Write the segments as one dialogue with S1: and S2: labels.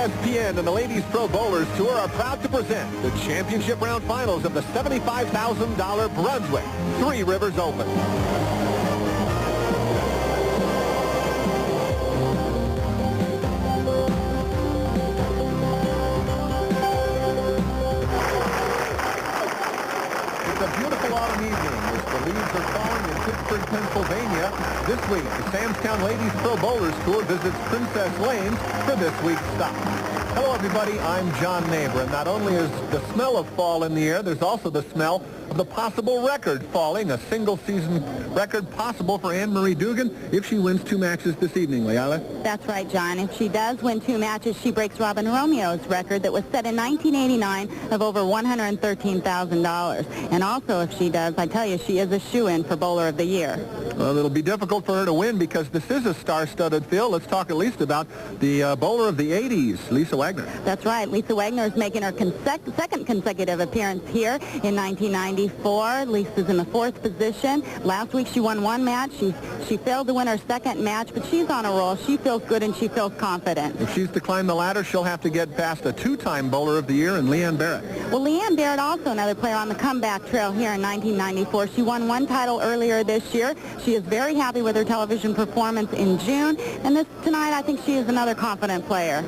S1: ESPN and the Ladies Pro Bowlers Tour are proud to present the championship round finals of the $75,000 Brunswick Three Rivers Open. It's a beautiful autumn evening as the leaves are falling in Pittsburgh, Pennsylvania. This week, the Samstown Ladies Pro Bowlers Tour visits Princess Lanes for this week's stop. Hello, everybody. I'm John Neighbor, and not only is the smell of fall in the air, there's also the smell of the possible record falling, a single-season record possible for Anne-Marie Dugan if she wins 2 matches this evening, Leila.
S2: That's right, John. If she does win 2 matches, she breaks Robin Romeo's record that was set in 1989 of over $113,000. And also, if she does, I tell you, she is a shoo-in for Bowler of the Year.
S1: Well, it'll be difficult for her to win because this is a star-studded field. Let's talk at least about the bowler of the 80s, Lisa Wagner.
S2: That's right. Lisa Wagner is making her second consecutive appearance here in 1994. Lisa's in the 4th position. Last week she won 1 match. She failed to win her 2nd match, but she's on a roll. She feels good and she feels confident.
S1: If she's to climb the ladder, she'll have to get past a 2-time bowler of the year in Leanne Barrett.
S2: Well, Leanne Barrett, also another player on the comeback trail here in 1994. She won 1 title earlier this year. She is very happy with her television performance in June, and tonight I think she is another confident player.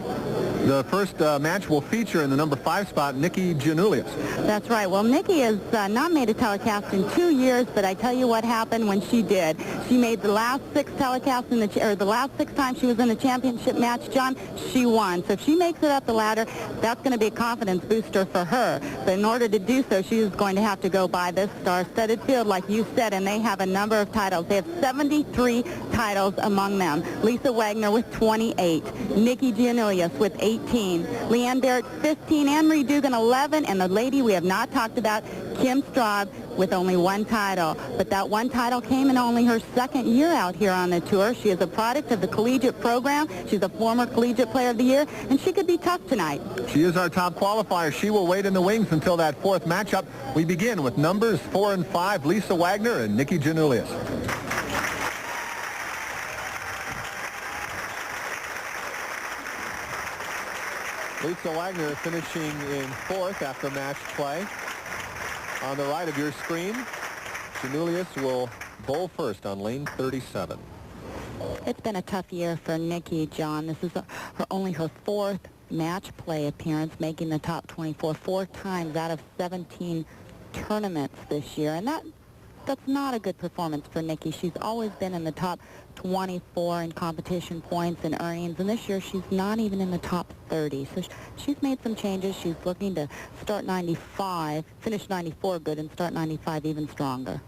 S1: The first match will feature in the number 5 spot, Nikki Janulus.
S2: That's right. Well, Nikki has not made a telecast in 2 years, but I tell you what happened when she did. She made the last 6 telecasts the last 6 times she was in the championship match, John, she won. So if she makes it up the ladder, that's going to be a confidence booster for her. But in order to do so, she is going to have to go by this star-studded field, like you said, and they have a number of titles. They have 73 titles among them. Lisa Wagner with 28, Nikki Janulus with 18, Leanne Barrett 15, Anne-Marie Dugan 11, and the lady we have not talked about, Kim Straub, with only 1 title. But that 1 title came in only her 2nd year out here on the tour. She is a product of the collegiate program. She's a former collegiate player of the year, and she could be tough tonight.
S1: She is our top qualifier. She will wait in the wings until that 4th matchup. We begin with numbers 4 and 5, Lisa Wagner and Nikki Janulus. Lisa Wagner finishing in 4th after match play. On the right of your screen, Janulus will bowl first on lane 37.
S2: It's been a tough year for Nikki, John. This is only her 4th match play appearance, making the top 24 4 times out of 17 tournaments this year. And that's not a good performance for Nikki. She's always been in the top 24 in competition points and earnings, and this year she's not even in the top 30. So she's made some changes. She's looking to start 95, finish 94 good, and start 95 even stronger.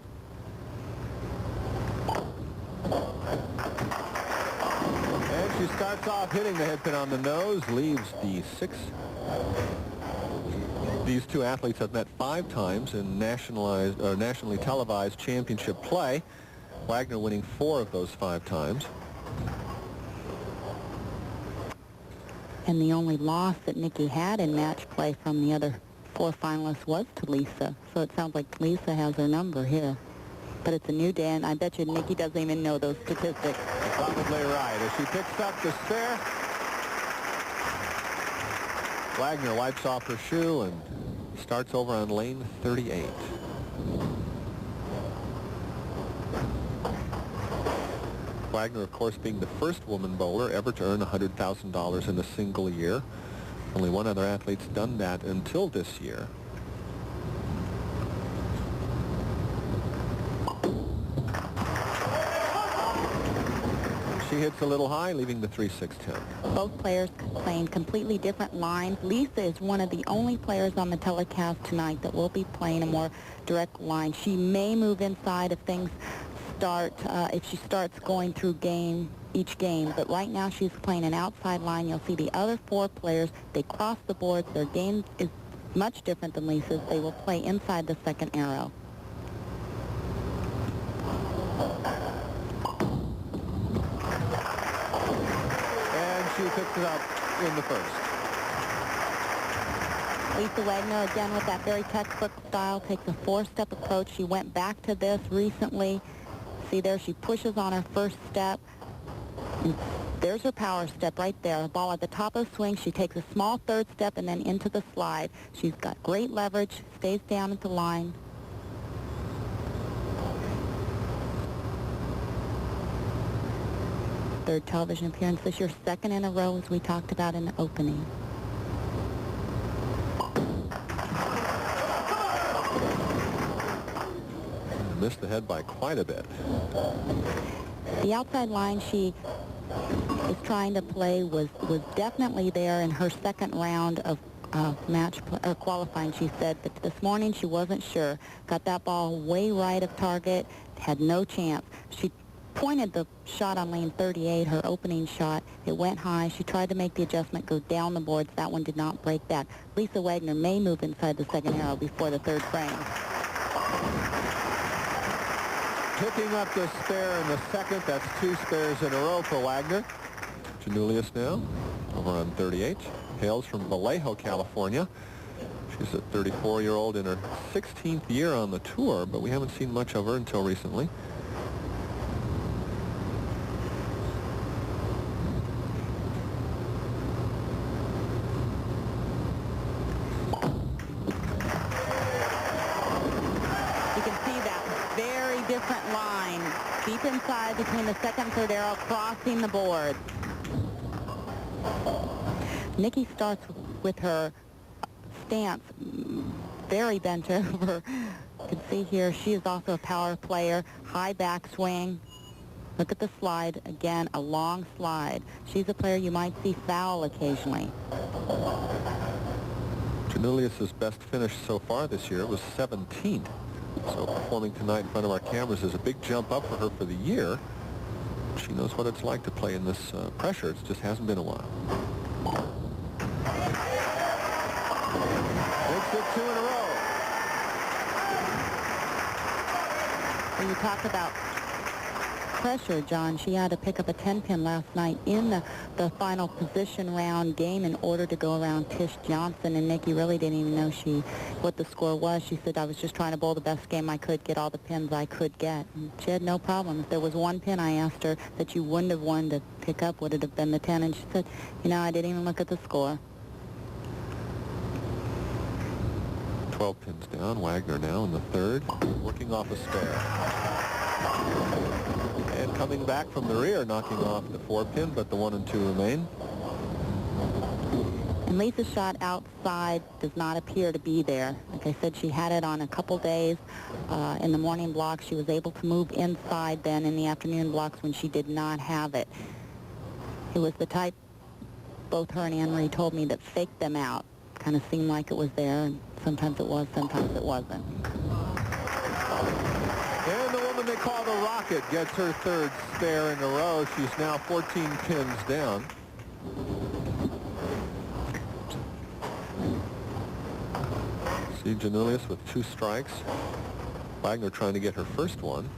S1: And she starts off hitting the head pin on the nose, leaves the 6. These 2 athletes have met 5 times in nationally televised championship play. Wagner winning 4 of those 5 times.
S2: And the only loss that Nikki had in match play from the other 4 finalists was to Lisa. So it sounds like Lisa has her number here. But it's a new day, and I bet you Nikki doesn't even know those statistics.
S1: You're probably right. As she picks up the spare, Wagner wipes off her shoe and starts over on lane 38. Wagner, of course, being the first woman bowler ever to earn $100,000 in a single year. Only 1 other athlete's done that until this year. She hits a little high, leaving the 3-6-10.
S2: Both players playing completely different lines. Lisa is one of the only players on the telecast tonight that will be playing a more direct line. She may move inside if things start, if she starts going through each game. But right now she's playing an outside line. You'll see the other 4 players. They cross the boards. Their game is much different than Lisa's. They will play inside the 2nd arrow.
S1: She picks it up in the 1st.
S2: Lisa Wagner, again, with that very textbook style, takes a 4-step approach. She went back to this recently. See there, she pushes on her first step. There's her power step right there. Ball at the top of the swing. She takes a small third step and then into the slide. She's got great leverage, stays down at the line. Third television appearance this year, second in a row, as we talked about in the opening.
S1: Missed the head by quite a bit.
S2: The outside line she is trying to play was definitely there in her second round of qualifying. She said that this morning she wasn't sure. Got that ball way right of target, had no chance. She pointed the shot on lane 38, her opening shot. It went high. She tried to make the adjustment, go down the boards. That one did not break back. Lisa Wagner may move inside the second arrow before the third frame.
S1: Picking up the spare in the second. That's 2 spares in a row for Wagner. Janulus now over on 38. Hails from Vallejo, California. She's a 34-year-old in her 16th year on the tour, but we haven't seen much of her until recently.
S2: Different line, deep inside between the second and third arrow, crossing the board. Nikki starts with her stance very bent over. You can see here she is also a power player, high backswing. Look at the slide, again, a long slide. She's a player you might see foul occasionally.
S1: Janulus' best finish so far this year was 17th. So performing tonight in front of our cameras is a big jump up for her for the year. She knows what it's like to play in this pressure. It just hasn't been a while. Makes it 2 in a row.
S2: When you talk about pressure, John, she had to pick up a 10-pin last night in the final position round game in order to go around Tish Johnson, and Nikki really didn't even know what the score was. She said, I was just trying to bowl the best game I could, get all the pins I could get. And she had no problem. If there was one pin I asked her that you wouldn't have wanted to pick up, would it have been the 10? And she said, you know, I didn't even look at the score.
S1: 12 pins down. Wagner now in the third, working off a spare. And coming back from the rear, knocking off the 4-pin, but the 1 and 2 remain.
S2: And Lisa's shot outside does not appear to be there. Like I said, she had it on a couple days. In the morning blocks, she was able to move inside then in the afternoon blocks when she did not have it. It was the type, both her and Anne-Marie told me, that faked them out. Kind of seemed like it was there, and sometimes it was, sometimes it wasn't.
S1: And the woman they call the Rocket gets her third spare in a row. She's now 14 pins down. See Janulus with 2 strikes. Wagner trying to get her first one.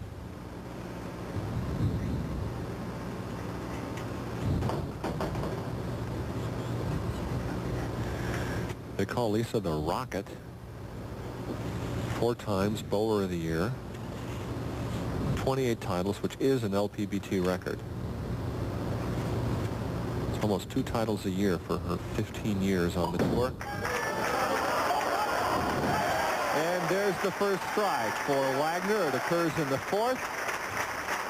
S1: They call Lisa the Rocket. 4 times Bowler of the Year. 28 titles, which is an LPBT record. It's almost 2 titles a year for her 15 years on the tour. And there's the first strike for Wagner. It occurs in the 4th.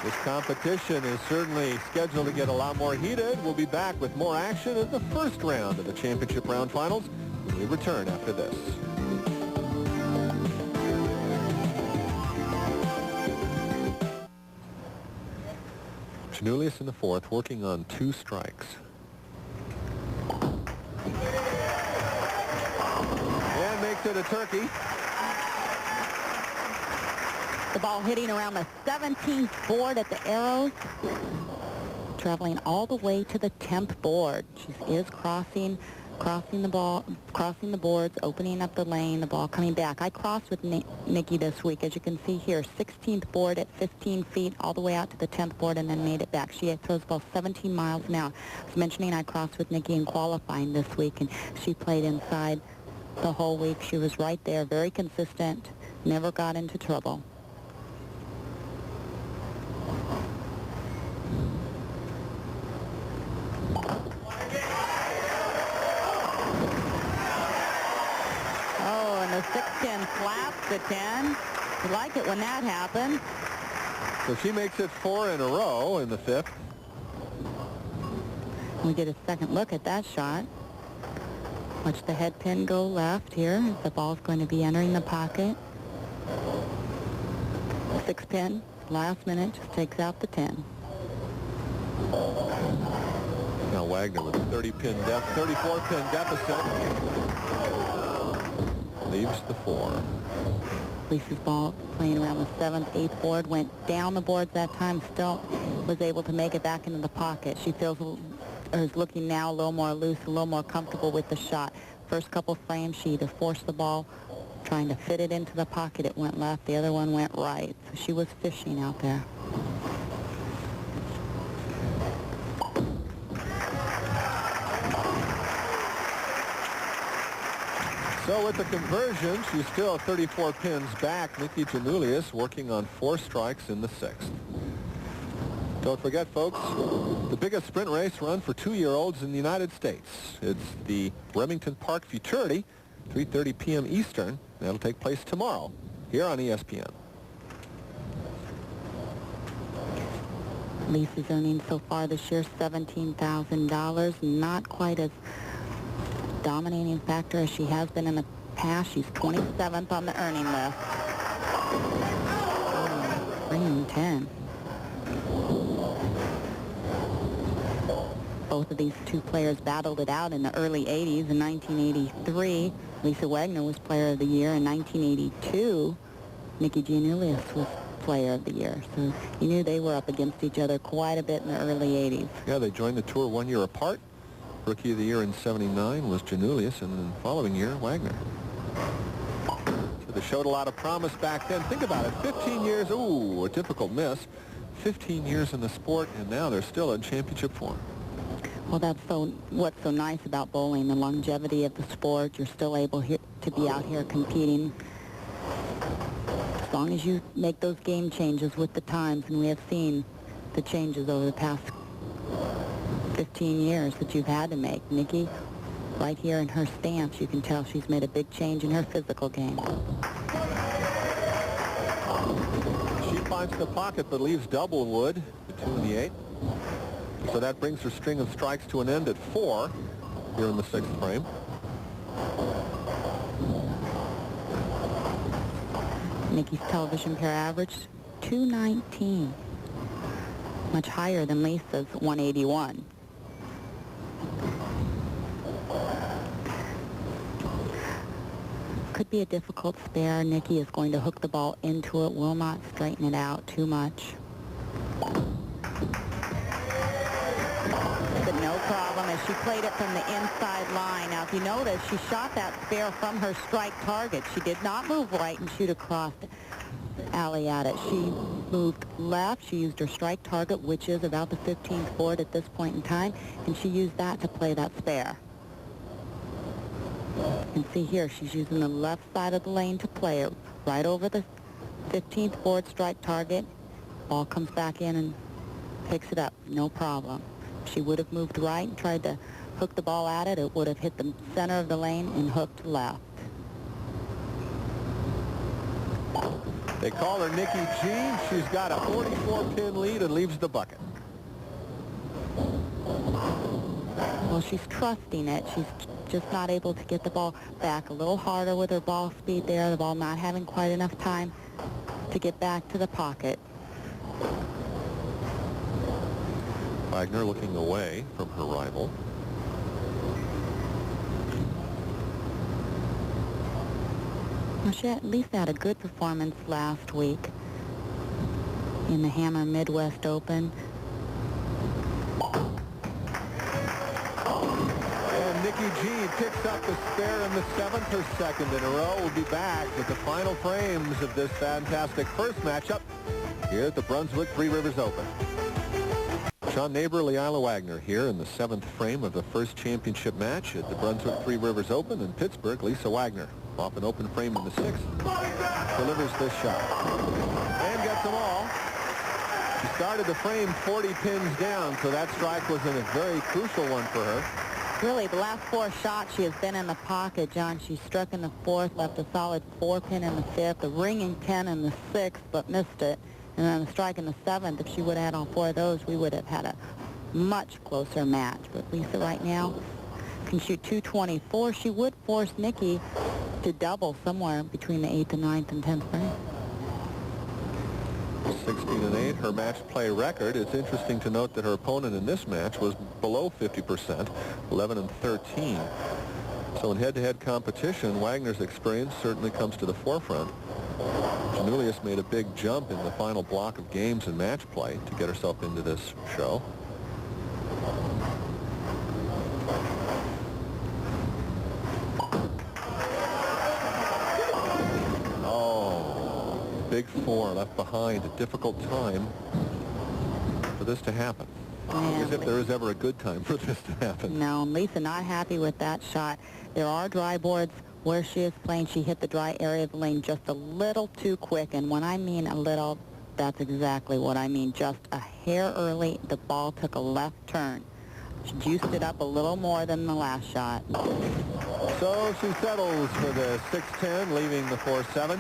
S1: This competition is certainly scheduled to get a lot more heated. We'll be back with more action in the first round of the championship round finals when we return after this. Janulus in the 4th, working on 2 strikes. And makes it a turkey.
S2: The ball hitting around the 17th board at the arrows, traveling all the way to the 10th board. She is crossing the boards, opening up the lane, the ball coming back. I crossed with Nikki this week, as you can see here, 16th board at 15 feet, all the way out to the 10th board, and then made it back. She throws the ball 17 miles an hour. I was mentioning I crossed with Nikki in qualifying this week, and she played inside the whole week. She was right there, very consistent, never got into trouble. 6-10 flaps the 10. You like it when that happens.
S1: So she makes it 4 in a row in the 5th.
S2: We get a second look at that shot. Watch the head pin go left here. The ball's going to be entering the pocket. 6 pin, last minute, just takes out the 10.
S1: Now Wagner with a 34-pin deficit. Leaves the 4.
S2: Lisa's ball playing around the 7th, 8th board. Went down the boards that time. Still was able to make it back into the pocket. She feels, or is looking now a little more loose, a little more comfortable with the shot. First couple frames, she either forced the ball, trying to fit it into the pocket. It went left. The other one went right. So she was fishing out there.
S1: So with the conversion, she's still 34 pins back. Nikki Janulus working on 4 strikes in the 6th. Don't forget, folks, the biggest sprint race run for 2-year-olds in the United States. It's the Remington Park Futurity, 3:30 p.m. Eastern. That'll take place tomorrow here on ESPN.
S2: Lisa's earnings so far this year, $17,000. Not quite as dominating factor as she has been in the past. She's 27th on the earning list. 3 and 10. Both of these two players battled it out in the early 80s. In 1983, Lisa Wagner was Player of the Year. In 1982, Nikki Janulus was Player of the Year. So you knew they were up against each other quite a bit in the early 80s.
S1: Yeah, they joined the tour 1 year apart. Rookie of the Year in '79 was Janulus, and then the following year, Wagner. So they showed a lot of promise back then. Think about it, 15 years, ooh, a difficult miss. 15 years in the sport, and now they're still in championship form.
S2: Well, that's what's so nice about bowling, the longevity of the sport. You're still able to be out here competing. As long as you make those game changes with the times, and we have seen the changes over the past 15 years that you've had to make. Nikki, right here in her stance, you can tell she's made a big change in her physical game.
S1: She finds the pocket but leaves double wood, the 2 and the 8. So that brings her string of strikes to an end at 4 here in the 6th frame.
S2: Nikki's television pair average, 219. Much higher than Lisa's 181. Could be a difficult spare. Nikki is going to hook the ball into it, will not straighten it out too much. But no problem as she played it from the inside line. Now, if you notice, she shot that spare from her strike target. She did not move right and shoot across the alley at it. She moved left. She used her strike target, which is about the 15th board at this point in time, and she used that to play that spare. You can see here she's using the left side of the lane to play it right over the 15th board strike target. Ball comes back in and picks it up, no problem. If she would have moved right and tried to hook the ball at it, it would have hit the center of the lane and hooked left.
S1: They call her Nikki G. She's got a 44-pin lead and leaves the bucket.
S2: Well, she's trusting it. She's just not able to get the ball back. A little harder with her ball speed there. The ball not having quite enough time to get back to the pocket.
S1: Wagner looking away from her rival.
S2: Well, she at least had a good performance last week in the Hammer Midwest Open.
S1: And Nikki G picks up the spare in the 7th, her 2nd in a row. We'll be back with the final frames of this fantastic first matchup here at the Brunswick Three Rivers Open. Sean Neighbor, Leila Wagner here in the 7th frame of the first championship match at the Brunswick Three Rivers Open in Pittsburgh. Lisa Wagner off an open frame in the 6th. Delivers this shot. And gets them all. She started the frame 40 pins down, so that strike was a very crucial one for her.
S2: Really, the last 4 shots she has been in the pocket, John. She struck in the 4th, left a solid 4-pin in the 5th, a ringing 10 in the 6th, but missed it. And then a strike in the 7th. If she would have had all 4 of those, we would have had a much closer match. But Lisa right now can shoot 224. She would force Nikki to double somewhere between the 8th and 9th and 10th frame.
S1: 16-8, her match play record. It's interesting to note that her opponent in this match was below 50%, 11-13. So in head-to-head competition, Wagner's experience certainly comes to the forefront. Janulus made a big jump in the final block of games in match play to get herself into this show. Big 4 left behind, a difficult time for this to happen. As if there is ever a good time for this to happen.
S2: No, Lisa not happy with that shot. There are dry boards where she is playing. She hit the dry area of the lane just a little too quick. And when I mean a little, that's exactly what I mean. Just a hair early, the ball took a left turn. She juiced it up a little more than the last shot.
S1: So she settles for the 6-10, leaving the 4-7.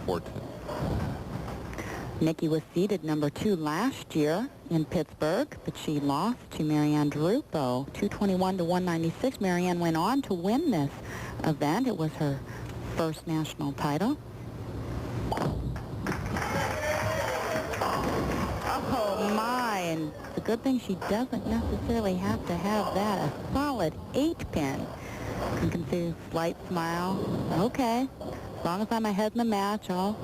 S1: 4-10.
S2: Nikki was seeded number 2 last year in Pittsburgh, but she lost to Marianne Drupo, 221 to 196. Marianne went on to win this event. It was her first national title. Oh my, and it's a good thing she doesn't necessarily have to have that. A solid 8-pin. You can see a slight smile. Okay, as long as I'm ahead in the match, I'll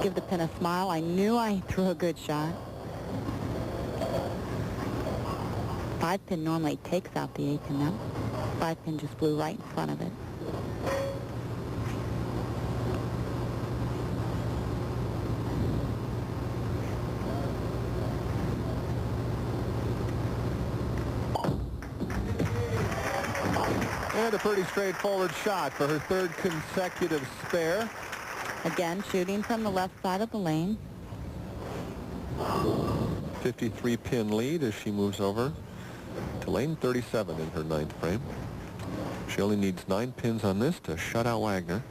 S2: give the pin a smile. I knew I threw a good shot. 5-pin normally takes out the 8-pin now. 5-pin just flew right in front of it.
S1: And a pretty straightforward shot for her 3rd consecutive spare.
S2: Again, shooting from the left side of the lane.
S1: 53-pin lead as she moves over to lane 37 in her 9th frame. She only needs 9 pins on this to shut out Wagner.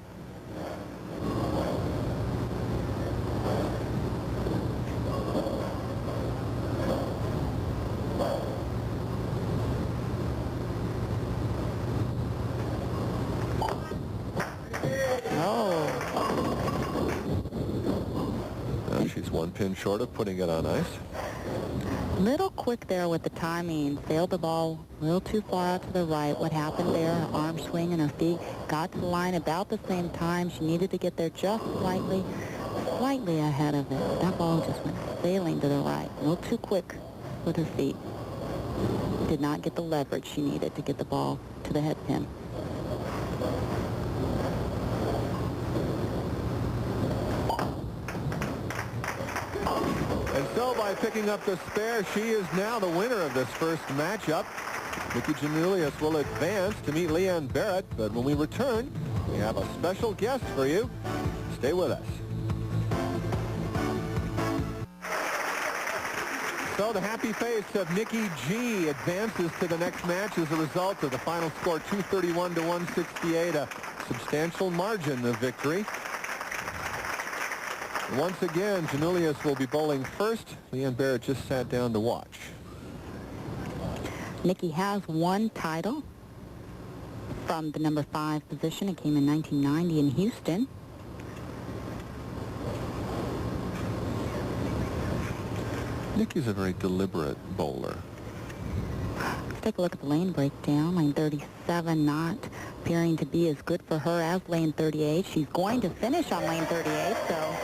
S1: She's 1 pin short of putting it on ice.
S2: Little quick there with the timing. Sailed the ball a little too far out to the right. What happened there? Her arm swing and her feet got to the line about the same time. She needed to get there just slightly ahead of it. That ball just went sailing to the right. A little too quick with her feet. Did not get the leverage she needed to get the ball to the head pin.
S1: And so by picking up the spare, she is now the winner of this first matchup. Nikki Janulus will advance to meet Leanne Barrett, but when we return, we have a special guest for you. Stay with us. So the happy face of Nikki G advances to the next match as a result of the final score, 231 to 168, a substantial margin of victory. Once again, Janulus will be bowling first. Leanne Barrett just sat down to watch.
S2: Nikki has 1 title from the number 5 position. It came in 1990 in Houston.
S1: Nikki's a very deliberate bowler.
S2: Let's take a look at the lane breakdown. Lane 37 not appearing to be as good for her as lane 38. She's going to finish on lane 38, so...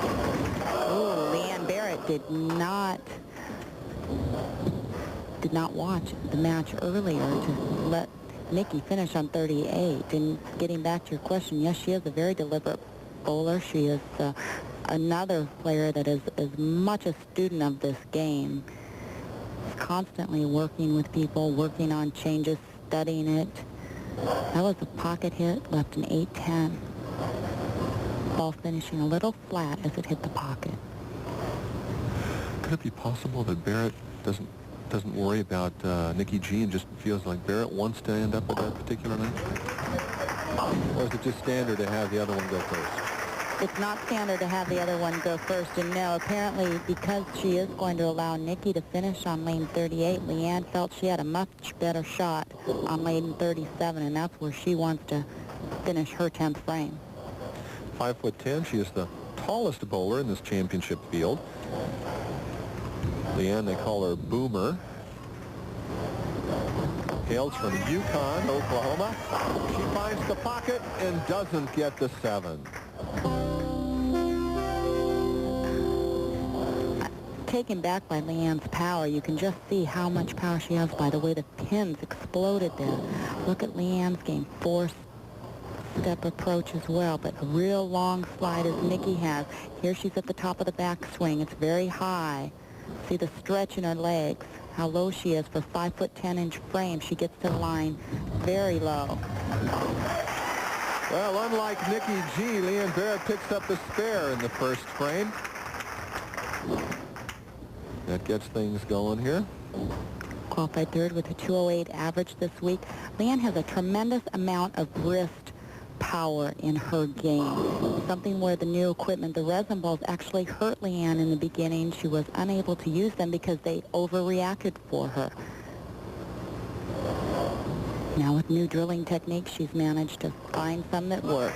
S2: Ooh, Leanne Barrett did not watch the match earlier to let Nikki finish on 38. And getting back to your question, yes, she is a very deliberate bowler. She is another player that is as much a student of this game. Is constantly working with people, working on changes, studying it. That was a pocket hit, left an 8-10. Ball finishing a little flat as it hit the pocket.
S1: Could it be possible that Barrett doesn't worry about Nikki G and just feels like Barrett wants to end up at that particular night? Or is it just standard to have the other one go first?
S2: It's not standard to have the other one go first, and no, apparently because she is going to allow Nikki to finish on lane 38, Leanne felt she had a much better shot on lane 37, and that's where she wants to finish her 10th frame.
S1: 5'10", she is the tallest bowler in this championship field. Leanne, they call her Boomer. Hails from Yukon, Oklahoma. She finds the pocket and doesn't get the 7.
S2: Taken back by Leanne's power, you can just see how much power she has by the way the pins exploded there. Look at Leanne's game, 4-step approach as well, but a real long slide as Nikki has. Here she's at the top of the backswing. It's very high. See the stretch in her legs, how low she is for 5'10" frame. She gets to the line very low.
S1: Well, unlike Nikki G, Leanne Barrett picks up the spare in the first frame. That gets things going here.
S2: Qualified third with a 208 average this week. Leanne has a tremendous amount of wrist power in her game. Something where the new equipment, the resin balls, actually hurt Leanne in the beginning. She was unable to use them because they overreacted for her. Now with new drilling techniques, she's managed to find some that work.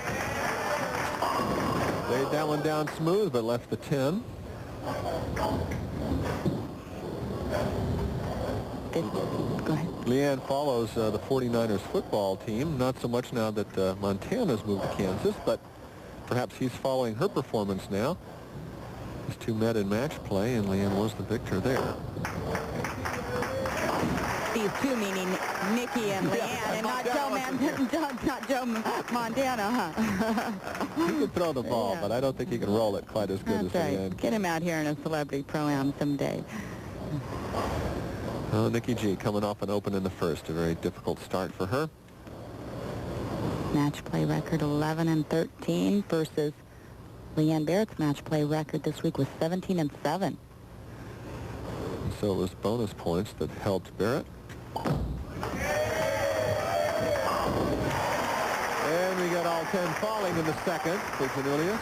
S1: Laid that one down smooth, but left the 10.
S2: Go ahead.
S1: Leanne follows the 49ers football team, not so much now that Montana's moved to Kansas, but perhaps he's following her performance now. These two met in match play, and Leanne was the victor there.
S2: These two meaning Nikki and Leanne, and not Joe Montana, huh?
S1: He can throw the ball,
S2: yeah.
S1: but I don't think he can roll it quite as good
S2: That's
S1: as
S2: right.
S1: Leanne.
S2: Get him out here in a celebrity pro-am someday.
S1: Oh, Nikki G coming off an open in the first. A very difficult start for her.
S2: Match play record 11-13 versus Leanne Barrett's match play record this week was 17-7.
S1: And so it was bonus points that helped Barrett. And we got all 10 falling in the second for Janulus.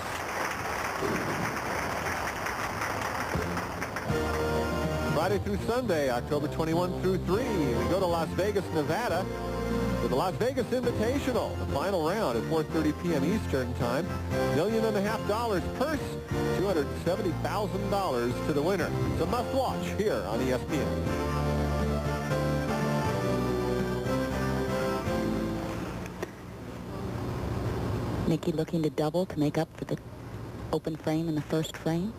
S1: Friday through Sunday, October 21 through 3. We go to Las Vegas, Nevada for the Las Vegas Invitational. The final round at 4:30 p.m. Eastern Time. $1.5 million purse, $270,000 to the winner. It's a must-watch here on ESPN.
S2: Nikki looking to double to make up for the open frame in the first frame.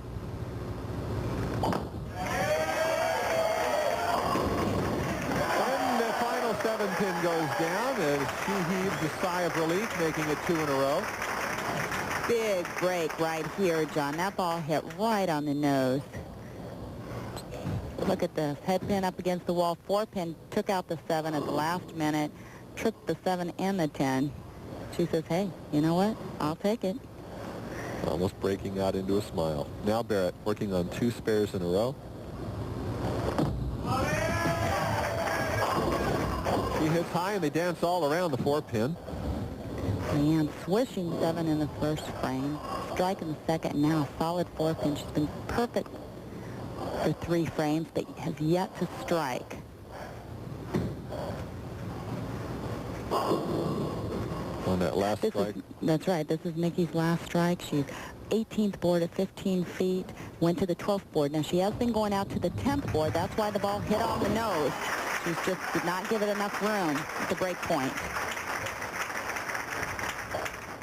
S1: And the final 7-pin goes down as she heaves a sigh of relief, making it 2 in a row.
S2: Big break right here, John. That ball hit right on the nose. Look at this. Head pin up against the wall. 4-pin took out the 7 at the last minute. Tripped the 7 and the 10. She says, hey, you know what? I'll take it.
S1: Almost breaking out into a smile. Now Barrett working on 2 spares in a row. She hits high and they dance all around the 4-pin.
S2: Leanne swishing 7 in the first frame. Strike in the second. And now a solid 4-pin. She's been perfect for 3 frames, but has yet to strike.
S1: On that last strike.
S2: That's right. This is Nikki's last strike. She's 18th board at 15 feet, went to the 12th board. Now, she has been going out to the 10th board. That's why the ball hit on the nose. She's just did not give it enough room at the break point.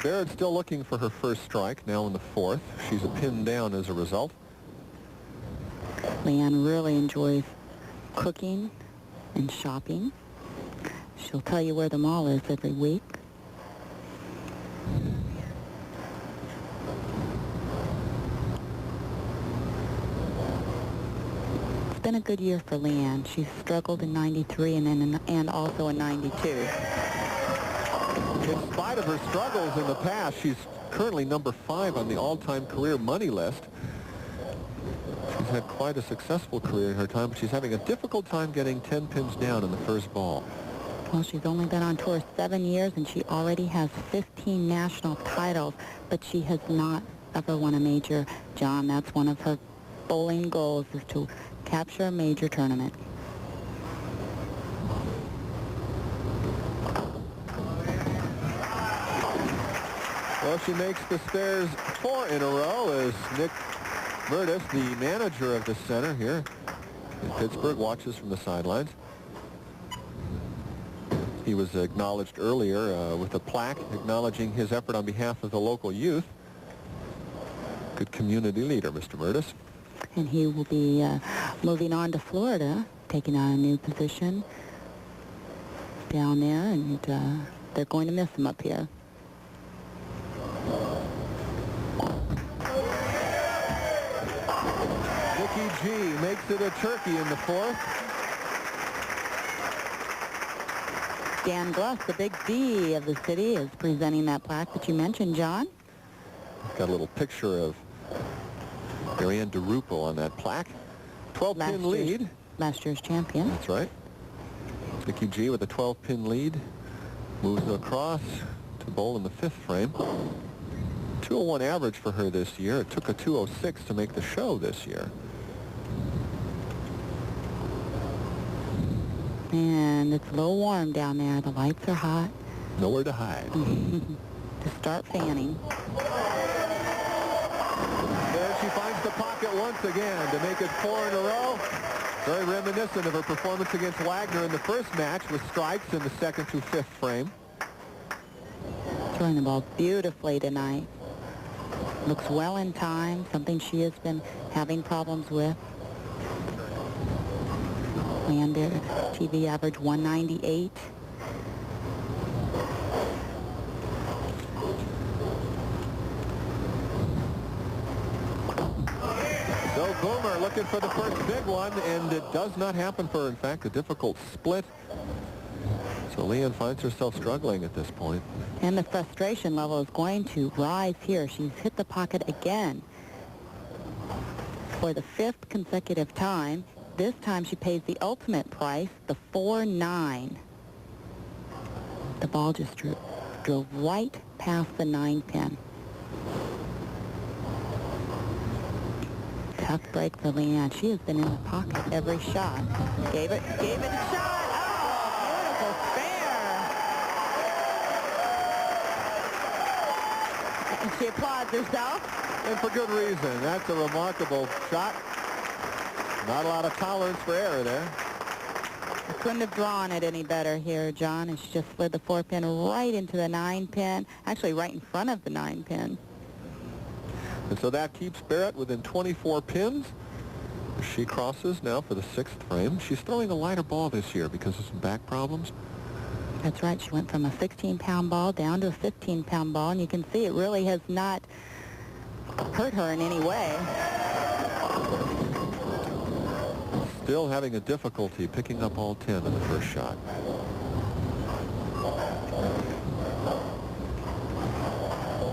S1: Barrett's still looking for her first strike, now in the 4th. She's a pin down as a result.
S2: Leanne really enjoys cooking and shopping. She'll tell you where the mall is every week. It's been a good year for Leanne. She's struggled in 93 and also in 92.
S1: In spite of her struggles in the past, she's currently number 5 on the all-time career money list. She's had quite a successful career in her time, but she's having a difficult time getting 10 pins down in the first ball.
S2: Well, she's only been on tour 7 years, and she already has 15 national titles, but she has not ever won a major. John, that's one of her bowling goals, is to capture a major tournament.
S1: Well, she makes the spares 4 in a row as Nick Murtis, the manager of the center here in Pittsburgh, watches from the sidelines. He was acknowledged earlier with a plaque acknowledging his effort on behalf of the local youth. Good community leader, Mr. Murtis.
S2: And he will be moving on to Florida, taking on a new position down there, and they're going to miss him up here.
S1: Nikki G makes it a turkey in the 4th.
S2: Dan Gloss, the big D of the city, is presenting that plaque that you mentioned, John.
S1: Got a little picture of Marianne DeRupo on that plaque. 12-pin lead.
S2: Last year's champion.
S1: That's right. Nikki G with a 12-pin lead moves across to bowl in the 5th frame. 201 average for her this year. It took a 206 to make the show this year.
S2: And it's a little warm down there. The lights are hot.
S1: Nowhere to hide.
S2: To start fanning.
S1: There she finds the pocket once again to make it 4 in a row. Very reminiscent of her performance against Wagner in the first match with strikes in the 2nd through 5th frame.
S2: Throwing the ball beautifully tonight. Looks well in time, something she has been having problems with. Landed TV average 198.
S1: So Boomer looking for the first big one, and it does not happen for, in fact, a difficult split. So Leanne finds herself struggling at this point.
S2: And the frustration level is going to rise here. She's hit the pocket again for the 5th consecutive time. This time she pays the ultimate price, the 4-9. The ball just drove right past the 9-pin. Tough break for Leanne. She has been in the pocket every shot. Gave it a shot. Oh, beautiful spare. And she applauds herself.
S1: And for good reason. That's a remarkable shot. Not a lot of tolerance for error there.
S2: I couldn't have drawn it any better here, John, and she just slid the 4-pin right into the 9-pin, actually right in front of the 9-pin.
S1: And so that keeps Barrett within 24 pins. She crosses now for the 6th frame. She's throwing a lighter ball this year because of some back problems.
S2: That's right. She went from a 16-pound ball down to a 15-pound ball, and you can see it really has not hurt her in any way.
S1: Still having a difficulty picking up all 10 in the first shot.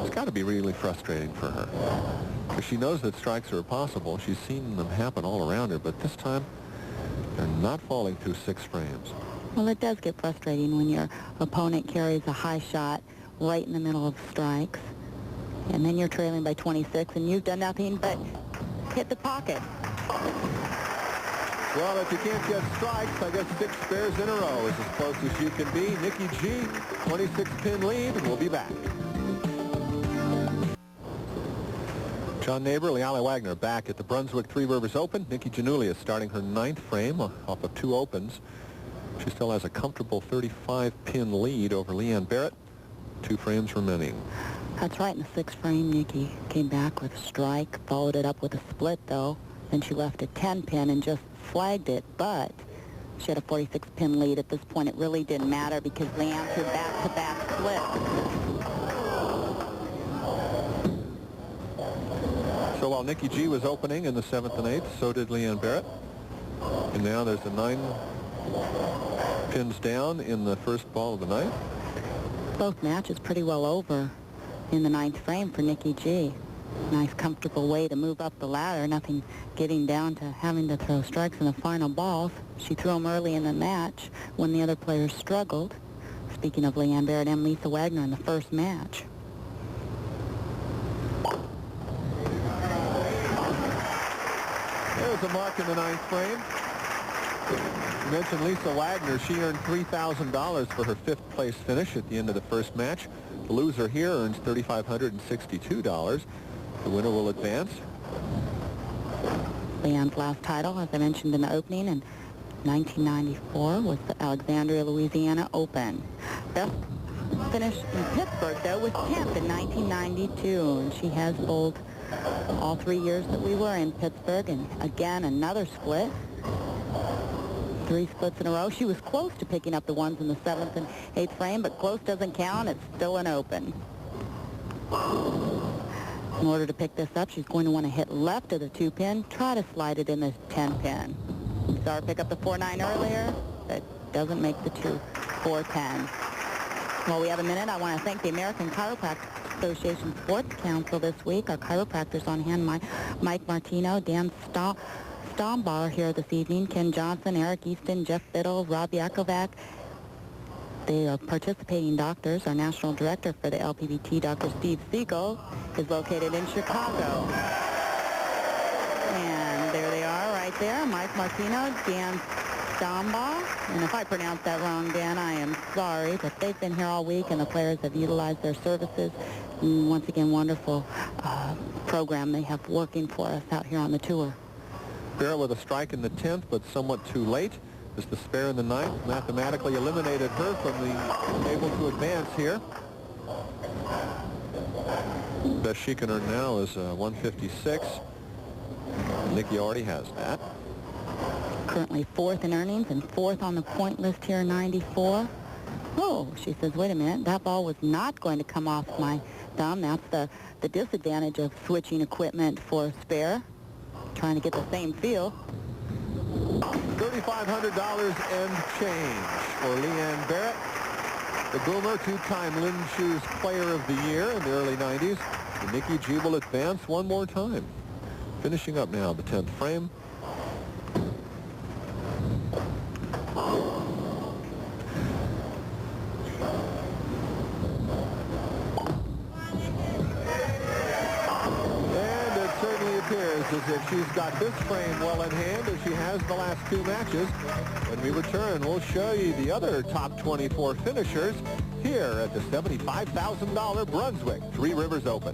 S1: It's got to be really frustrating for her. Because she knows that strikes are possible. She's seen them happen all around her, but this time they're not falling through 6 frames.
S2: Well, it does get frustrating when your opponent carries a high shot right in the middle of strikes, and then you're trailing by 26, and you've done nothing but hit the pocket.
S1: Well, if you can't get strikes, I guess 6 spares in a row is as close as you can be. Nikki G, 26-pin lead, and we'll be back. John Neighbor, Leala Wagner back at the Brunswick Three Rivers Open. Nikki Janulus starting her 9th frame off of 2 opens. She still has a comfortable 35-pin lead over Leanne Barrett. 2 frames remaining.
S2: That's right. In the 6th frame, Nikki came back with a strike, followed it up with a split, though. Then she left a 10-pin and just flagged it, but she had a 46-pin lead. At this point, it really didn't matter because Leanne threw back-to-back splits.
S1: So while Nikki G was opening in the 7th and 8th, so did Leanne Barrett. And now there's the 9 pins down in the first ball of the night.
S2: Both matches pretty well over in the 9th frame for Nikki G. Nice, comfortable way to move up the ladder. Nothing getting down to having to throw strikes in the final balls. She threw them early in the match when the other players struggled. Speaking of Leanne Barrett and Lisa Wagner in the first match.
S1: There's a mark in the 9th frame. You mentioned Lisa Wagner. She earned $3,000 for her 5th place finish at the end of the first match. The loser here earns $3,562. The winner will advance.
S2: Leanne's last title, as I mentioned in the opening, in 1994 was the Alexandria, Louisiana Open. Best finish in Pittsburgh, though, was 10th in 1992, and she has bowled all 3 years that we were in Pittsburgh, and again, another split. 3 splits in a row. She was close to picking up the ones in the 7th and 8th frame, but close doesn't count. It's still an open. In order to pick this up, she's going to want to hit left of the 2-pin, try to slide it in the 10-pin. Saw her pick up the 4-9 earlier. That doesn't make the 4-10. While we have a minute, I want to thank the American Chiropractic Association Sports Council this week. Our chiropractors on hand, Mike Martino, Dan Stombaugh here this evening, Ken Johnson, Eric Easton, Jeff Biddle, Rob Yakovac. They are participating doctors. Our national director for the LPBT, Dr. Steve Siegel, is located in Chicago. And there they are right there, Mike Martino, Dan Stombaugh. And if I pronounced that wrong, Dan, I am sorry, but they've been here all week and the players have utilized their services. And once again, wonderful program they have working for us out here on the tour.
S1: Barrett with a strike in the 10th, but somewhat too late. As the spare in the 9th mathematically eliminated her from the able to advance here. Best she can earn now is 156. Nikki already has that.
S2: Currently 4th in earnings and 4th on the point list here, 94. Oh, she says, wait a minute, that ball was not going to come off my thumb. That's the disadvantage of switching equipment for spare. Trying to get the same feel.
S1: $3,500 and change for Leanne Barrett, the boomer, 2-time Lynn Shoes Player of the Year in the early 90s. And Nikki G will advance one more time. Finishing up now the 10th frame. As if she's got this frame well in hand as she has the last 2 matches. When we return, we'll show you the other top 24 finishers here at the $75,000 Brunswick Three Rivers Open.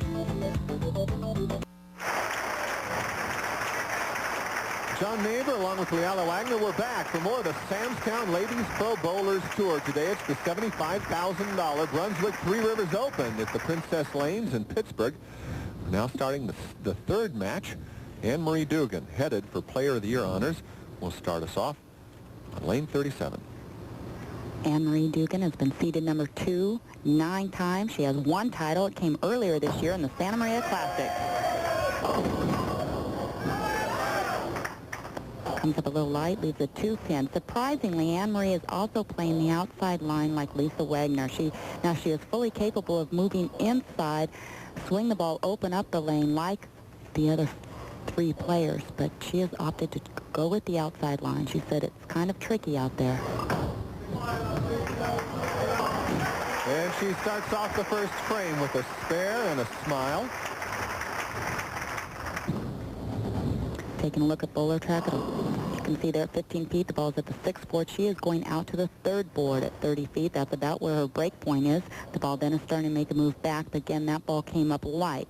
S1: John Neighbor along with Leala Wagner. We're back for more of the Samstown Ladies Pro Bowlers Tour. Today it's the $75,000 Brunswick Three Rivers Open at the Princess Lanes in Pittsburgh. Now starting the 3rd match. Anne-Marie Dugan, headed for Player of the Year honors, will start us off on lane 37.
S2: Anne-Marie Dugan has been seeded number 2 9 times. She has 1 title. It came earlier this year in the Santa Maria Classic. Comes up a little light, leaves a 2-pin. Surprisingly, Anne-Marie is also playing the outside line like Lisa Wagner. She is fully capable of moving inside, swing the ball, open up the lane like the other 3 players, but she has opted to go with the outside line. She said it's kind of tricky out there.
S1: And she starts off the first frame with a spare and a smile.
S2: Taking a look at bowler track, you can see there at 15 feet, the ball's at the 6th board. She is going out to the 3rd board at 30 feet. That's about where her break point is. The ball then is starting to make a move back, but again, that ball came up light.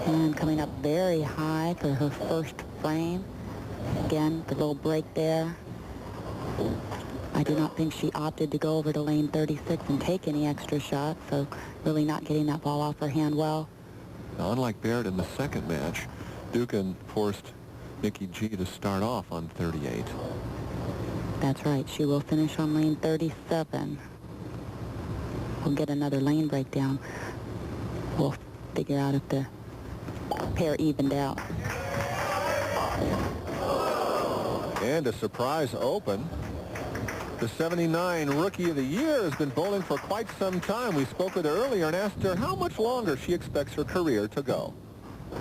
S2: And coming up very high for her first frame. Again, the little break there. I do not think she opted to go over to lane 36 and take any extra shots, so really not getting that ball off her hand well.
S1: Now, unlike Barrett in the 2nd match, Dugan forced Nikki G to start off on 38.
S2: That's right. She will finish on lane 37. We'll get another lane breakdown. We'll figure out if the pair evened out.
S1: And a surprise open. The 79 Rookie of the Year has been bowling for quite some time. We spoke with her earlier and asked her how much longer she expects her career to go.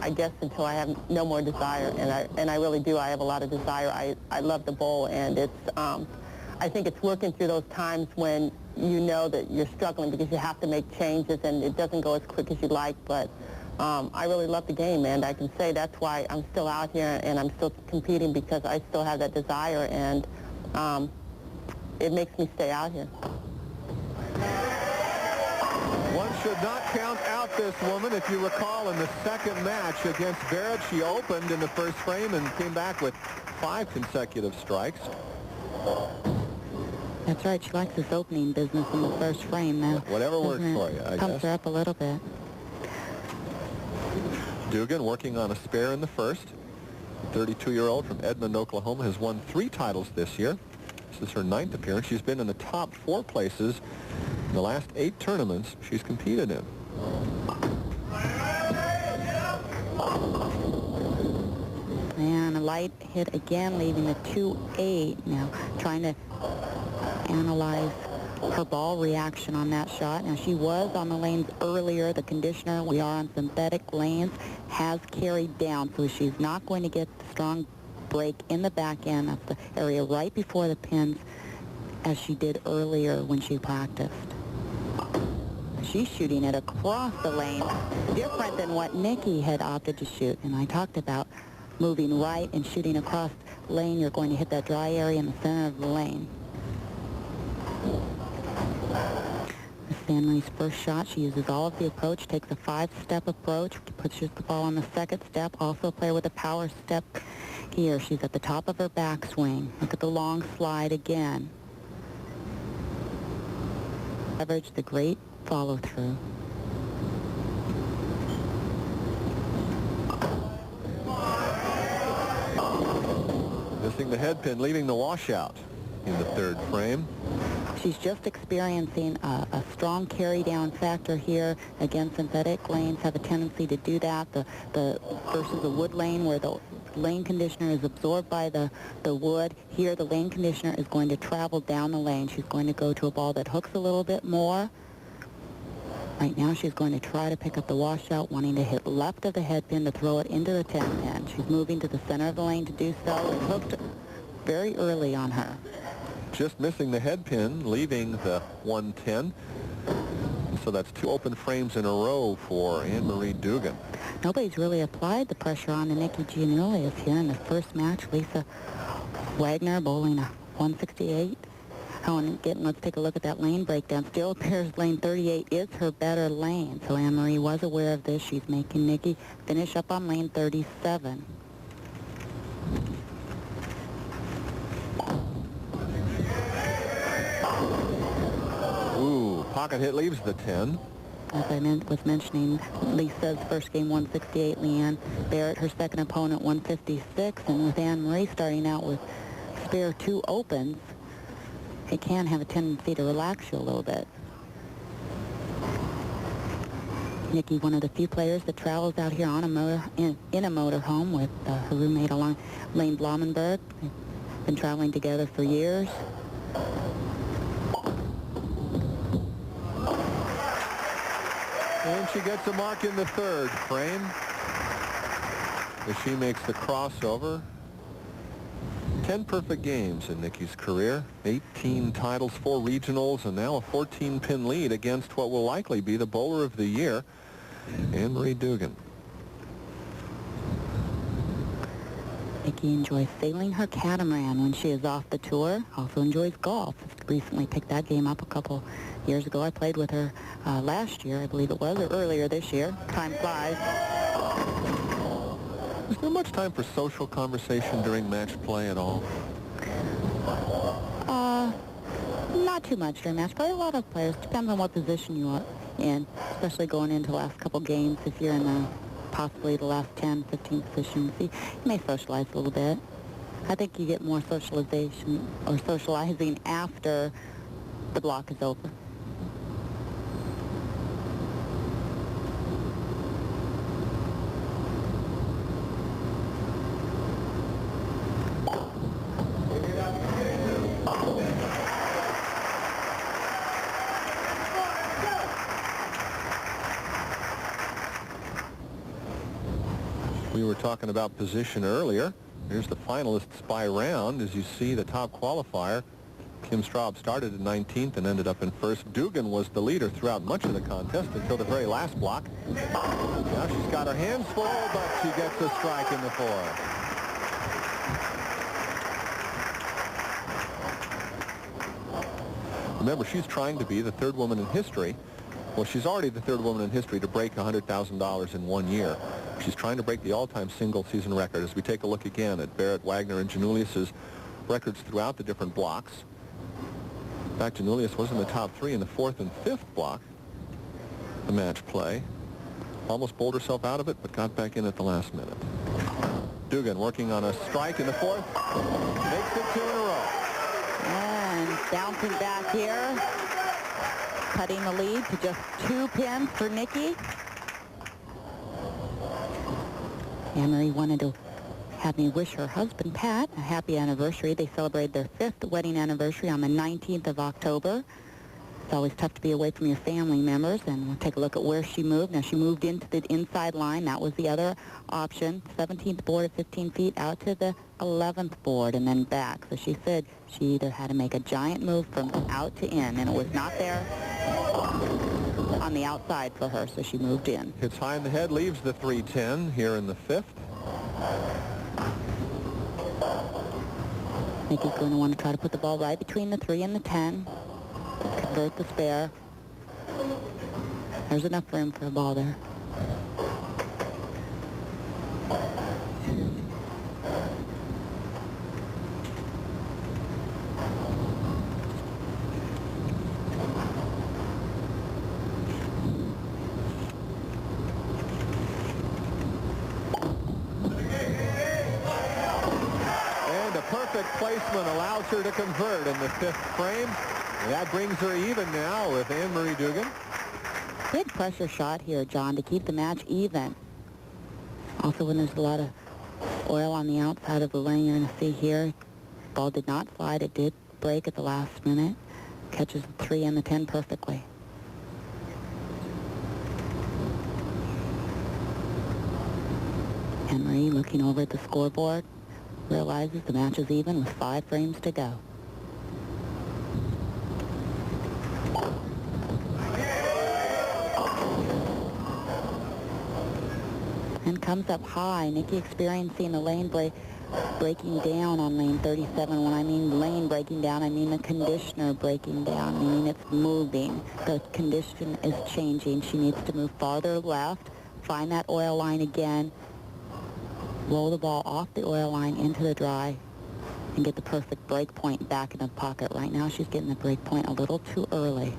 S2: I guess until I have no more desire, and I really do. I have a lot of desire. I love the bowl, and it's I think it's working through those times when you know that you're struggling because you have to make changes and it doesn't go as quick as you'd like, but I really love the game, and I can say that's why I'm still out here and I'm still competing, because I still have that desire, and it makes me stay out here.
S1: One should not count out this woman. If you recall, in the second match against Barrett, she opened in the first frame and came back with 5 consecutive strikes.
S2: That's right. She likes this opening business in the first frame now.
S1: Whatever works for you, I guess.
S2: Pumps her up a little bit.
S1: Dugan working on a spare in the first. 32-year-old from Edmond, Oklahoma, has won 3 titles this year. This is her 9th appearance. She's been in the top 4 places in the last 8 tournaments she's competed in.
S2: And a light hit again, leaving the 2-8. Now trying to analyze her ball reaction on that shot. Now she was on the lanes earlier. The conditioner, we are on synthetic lanes, has carried down, so she's not going to get the strong break in the back end. That's the area right before the pins, as she did earlier when she practiced. She's shooting it across the lane, different than what Nikki had opted to shoot. And I talked about moving right and shooting across lane. You're going to hit that dry area in the center of the lane. Stanley's first shot, she uses all of the approach, takes a 5-step approach, pushes the ball on the second step, also play with a power step here. She's at the top of her backswing. Look at the long slide again. Leverage the great follow-through.
S1: Missing the head pin, leaving the washout in the third frame.
S2: She's just experiencing a strong carry-down factor here. Again, synthetic lanes have a tendency to do that. The versus a wood lane where the lane conditioner is absorbed by the wood. Here, the lane conditioner is going to travel down the lane. She's going to go to a ball that hooks a little bit more. Right now, she's going to try to pick up the washout, wanting to hit left of the head pin to throw it into the 10 pin. She's moving to the center of the lane to do so. It hooked very early on her.
S1: Just missing the head pin, leaving the 110. So that's 2 open frames in a row for Anne-Marie Dugan.
S2: Nobody's really applied the pressure on the Nikki Janulus here in the first match. Lisa Wagner bowling a 168. Oh, and let's take a look at that lane breakdown. Still appears lane 38 is her better lane. So Anne-Marie was aware of this. She's making Nikki finish up on lane 37.
S1: Ooh, pocket hit leaves the 10.
S2: As I was mentioning, Lisa's first game 168, Leanne Barrett, her second opponent 156, and with Anne-Marie starting out with spare 2 opens, it can have a tendency to relax you a little bit. Nikki, one of the few players that travels out here on a motor in a motorhome with her roommate along Lane Blamenberg. They've been traveling together for years.
S1: And she gets a mark in the third frame as she makes the crossover. 10 perfect games in Nikki's career, 18 titles, 4 regionals, and now a 14-pin lead against what will likely be the bowler of the year, Anne-Marie Dugan.
S2: Nikki enjoys sailing her catamaran when she is off the tour. Also enjoys golf. Recently picked that game up a couple years ago. I played with her last year, I believe it was, or earlier this year. Time flies.
S1: Is there much time for social conversation during match play at all?
S2: Not too much during match play. A lot of players. Depends on what position you are in, especially going into the last couple games. If you're in possibly the last 10, 15 positions, you may socialize a little bit. I think you get more socialization or socializing after the block is over.
S1: were talking about position earlier. Here's the finalists by round. As you see, the top qualifier, Kim Straub, started in 19th and ended up in first. Dugan was the leader throughout much of the contest until the very last block. Now she's got her hands full, but she gets a strike in the fourth. Remember, she's trying to be the third woman in history. Well, she's already the third woman in history to break $100,000 in 1 year. She's trying to break the all-time single-season record. As we take a look again at Barrett, Wagner, and Janulius's records throughout the different blocks. In fact, Janulus was in the top three in the fourth and fifth block, the match play. Almost bowled herself out of it, but got back in at the last minute. Dugan working on a strike in the fourth. Makes it 2 in a row.
S2: And bouncing back here, cutting the lead to just 2 pins for Nikki. Anne-Marie wanted to have me wish her husband, Pat, a happy anniversary. They celebrated their 5th wedding anniversary on the 19th of October. It's always tough to be away from your family members, and we'll take a look at where she moved. Now, she moved into the inside line. That was the other option. 17th board at 15 feet out to the 11th board and then back. So she said she either had to make a giant move from out to in, and it was not there on the outside for her, so she moved in.
S1: Hits high in the head, leaves the 310 here in the 5th.
S2: Nikki's going to want to try to put the ball right between the 3 and the 10. Convert the spare. There's enough room for a ball there.
S1: Perfect placement allows her to convert in the 5th frame. That brings her even now with Anne-Marie Dugan.
S2: Big pressure shot here, John, to keep the match even. Also, when there's a lot of oil on the outside of the lane, you're going to see here, ball did not slide. It did break at the last minute. Catches the 3 and the 10 perfectly. Anne-Marie looking over at the scoreboard. Realizes the match is even with 5 frames to go. And comes up high. Nikki experiencing the lane breaking down on lane 37. When I mean lane breaking down, I mean the conditioner breaking down, meaning it's moving. The condition is changing. She needs to move farther left, find that oil line again, roll the ball off the oil line into the dry, and get the perfect break point back in the pocket. Right now she's getting the break point a little too early.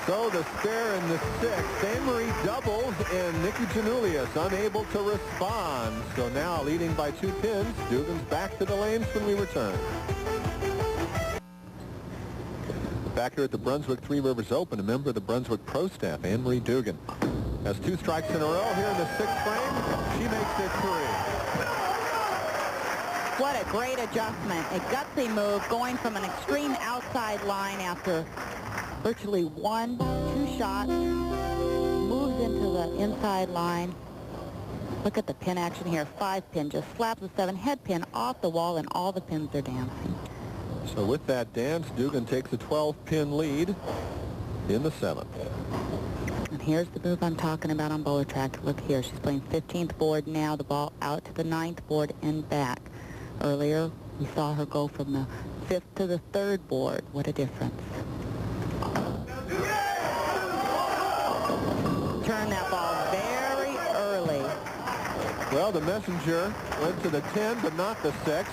S1: So the spare in the 6th. Anne-Marie doubles, and Nikki Janulius unable to respond. So now leading by 2 pins. Dugan's back to the lanes when we return. Back here at the Brunswick Three Rivers Open, a member of the Brunswick Pro Staff, Anne-Marie Dugan, has 2 strikes in a row here in the 6th frame. She makes it 3.
S2: What a great adjustment. A gutsy move going from an extreme outside line after virtually 1-2 shots. Moves into the inside line. Look at the pin action here. 5 pin, just slaps the 7 head pin off the wall, and all the pins are dancing.
S1: So with that dance, Dugan takes a 12-pin lead in the 7th.
S2: And here's the move I'm talking about on Bowler Track. Look here, she's playing 15th board now, the ball out to the 9th board and back. Earlier, we saw her go from the 5th to the 3rd board. What a difference. Turn that ball very early.
S1: Well, the messenger went to the 10, but not the 6.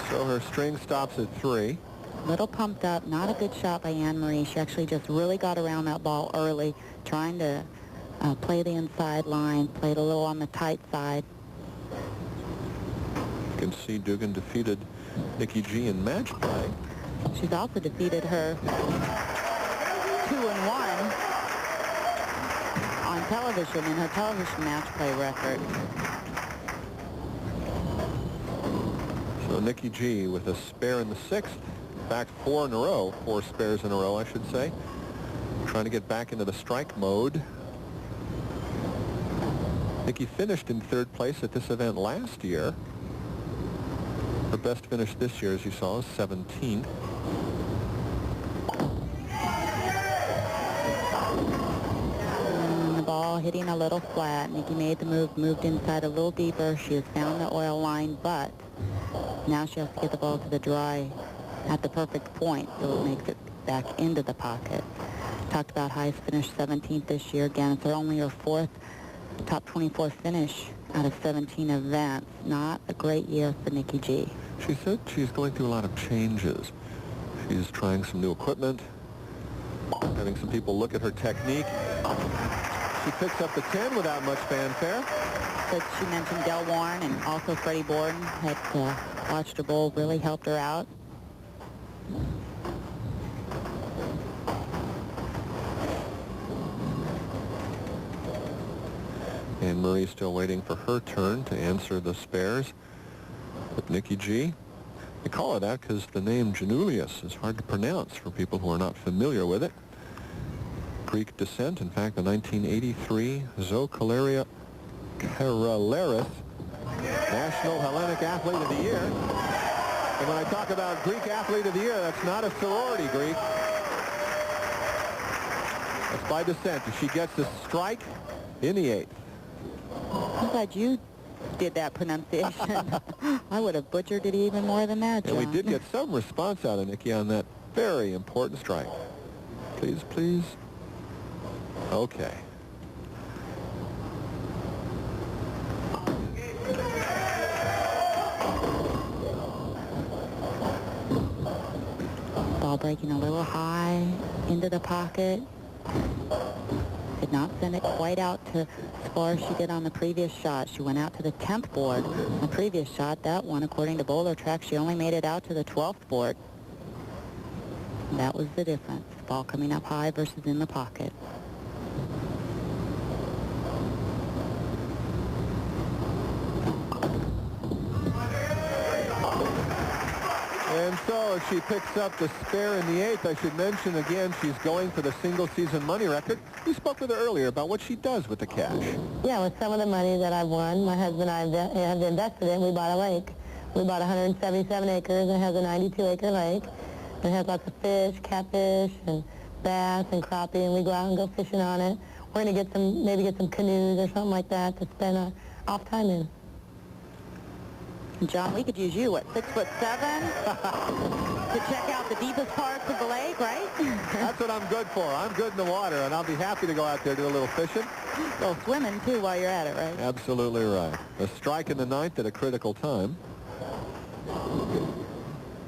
S1: So her string stops at 3.
S2: Little pumped up, not a good shot by Anne-Marie. She actually just really got around that ball early, trying to play the inside line, played a little on the tight side.
S1: You can see Dugan defeated Nikki G in match play.
S2: She's also defeated her 2-1 on television in her television match play record.
S1: So Nikki G with a spare in the 6th fact, 4 in a row, 4 spares in a row, I should say. Trying to get back into the strike mode. Nikki finished in 3rd place at this event last year. Her best finish this year, as you saw, is 17th.
S2: And the ball hitting a little flat. Nikki made the move, moved inside a little deeper. She has found the oil line, but now she has to get the ball to the dry at the perfect point so it makes it back into the pocket. Talked about highest finish 17th this year. Again, it's only her 4th top 24 finish out of 17 events. Not a great year for Nikki G.
S1: She said she's going through a lot of changes. She's trying some new equipment, having some people look at her technique. She picks up the 10 without much fanfare.
S2: But she mentioned Del Warren and also Freddie Borden had watched her bowl, really helped her out.
S1: And Murray's still waiting for her turn to answer the spares with Nikki G. They call her that because the name janulus is hard to pronounce for people who are not familiar with it. Greek descent. In fact, the 1983 Zoe Karaleris National Hellenic Athlete of the Year. And when I talk about Greek Athlete of the Year, that's not a sorority Greek. That's by descent. She gets the strike in the 8th.
S2: I'm glad you did that pronunciation. I would have butchered it even more than that, John.
S1: And we did get some response out of Nikki on that very important strike. Please, please. Okay.
S2: Ball breaking a little high into the pocket. Did not send it quite out to as far as she did on the previous shot. She went out to the 10th board on the previous shot. That one, according to Bowler Track, she only made it out to the 12th board. And that was the difference. Ball coming up high versus in the pocket.
S1: And so if she picks up the spare in the 8th, I should mention again, she's going for the single-season money record. We spoke with her earlier about what she does with the cash.
S3: Yeah, with some of the money that I've won, my husband and I have invested in, we bought a lake. We bought 177 acres. It has a 92-acre lake. It has lots of fish, catfish, and bass and crappie, and we go out and go fishing on it. We're going to get some, maybe get some canoes or something like that to spend our off time in.
S2: John, we could use you, what, 6'7", to check out the deepest parts of the lake, right?
S1: That's what I'm good for. I'm good in the water, and I'll be happy to go out there do a little fishing.
S2: Go swimming, too, while you're at it, right?
S1: Absolutely right. A strike in the 9th at a critical time.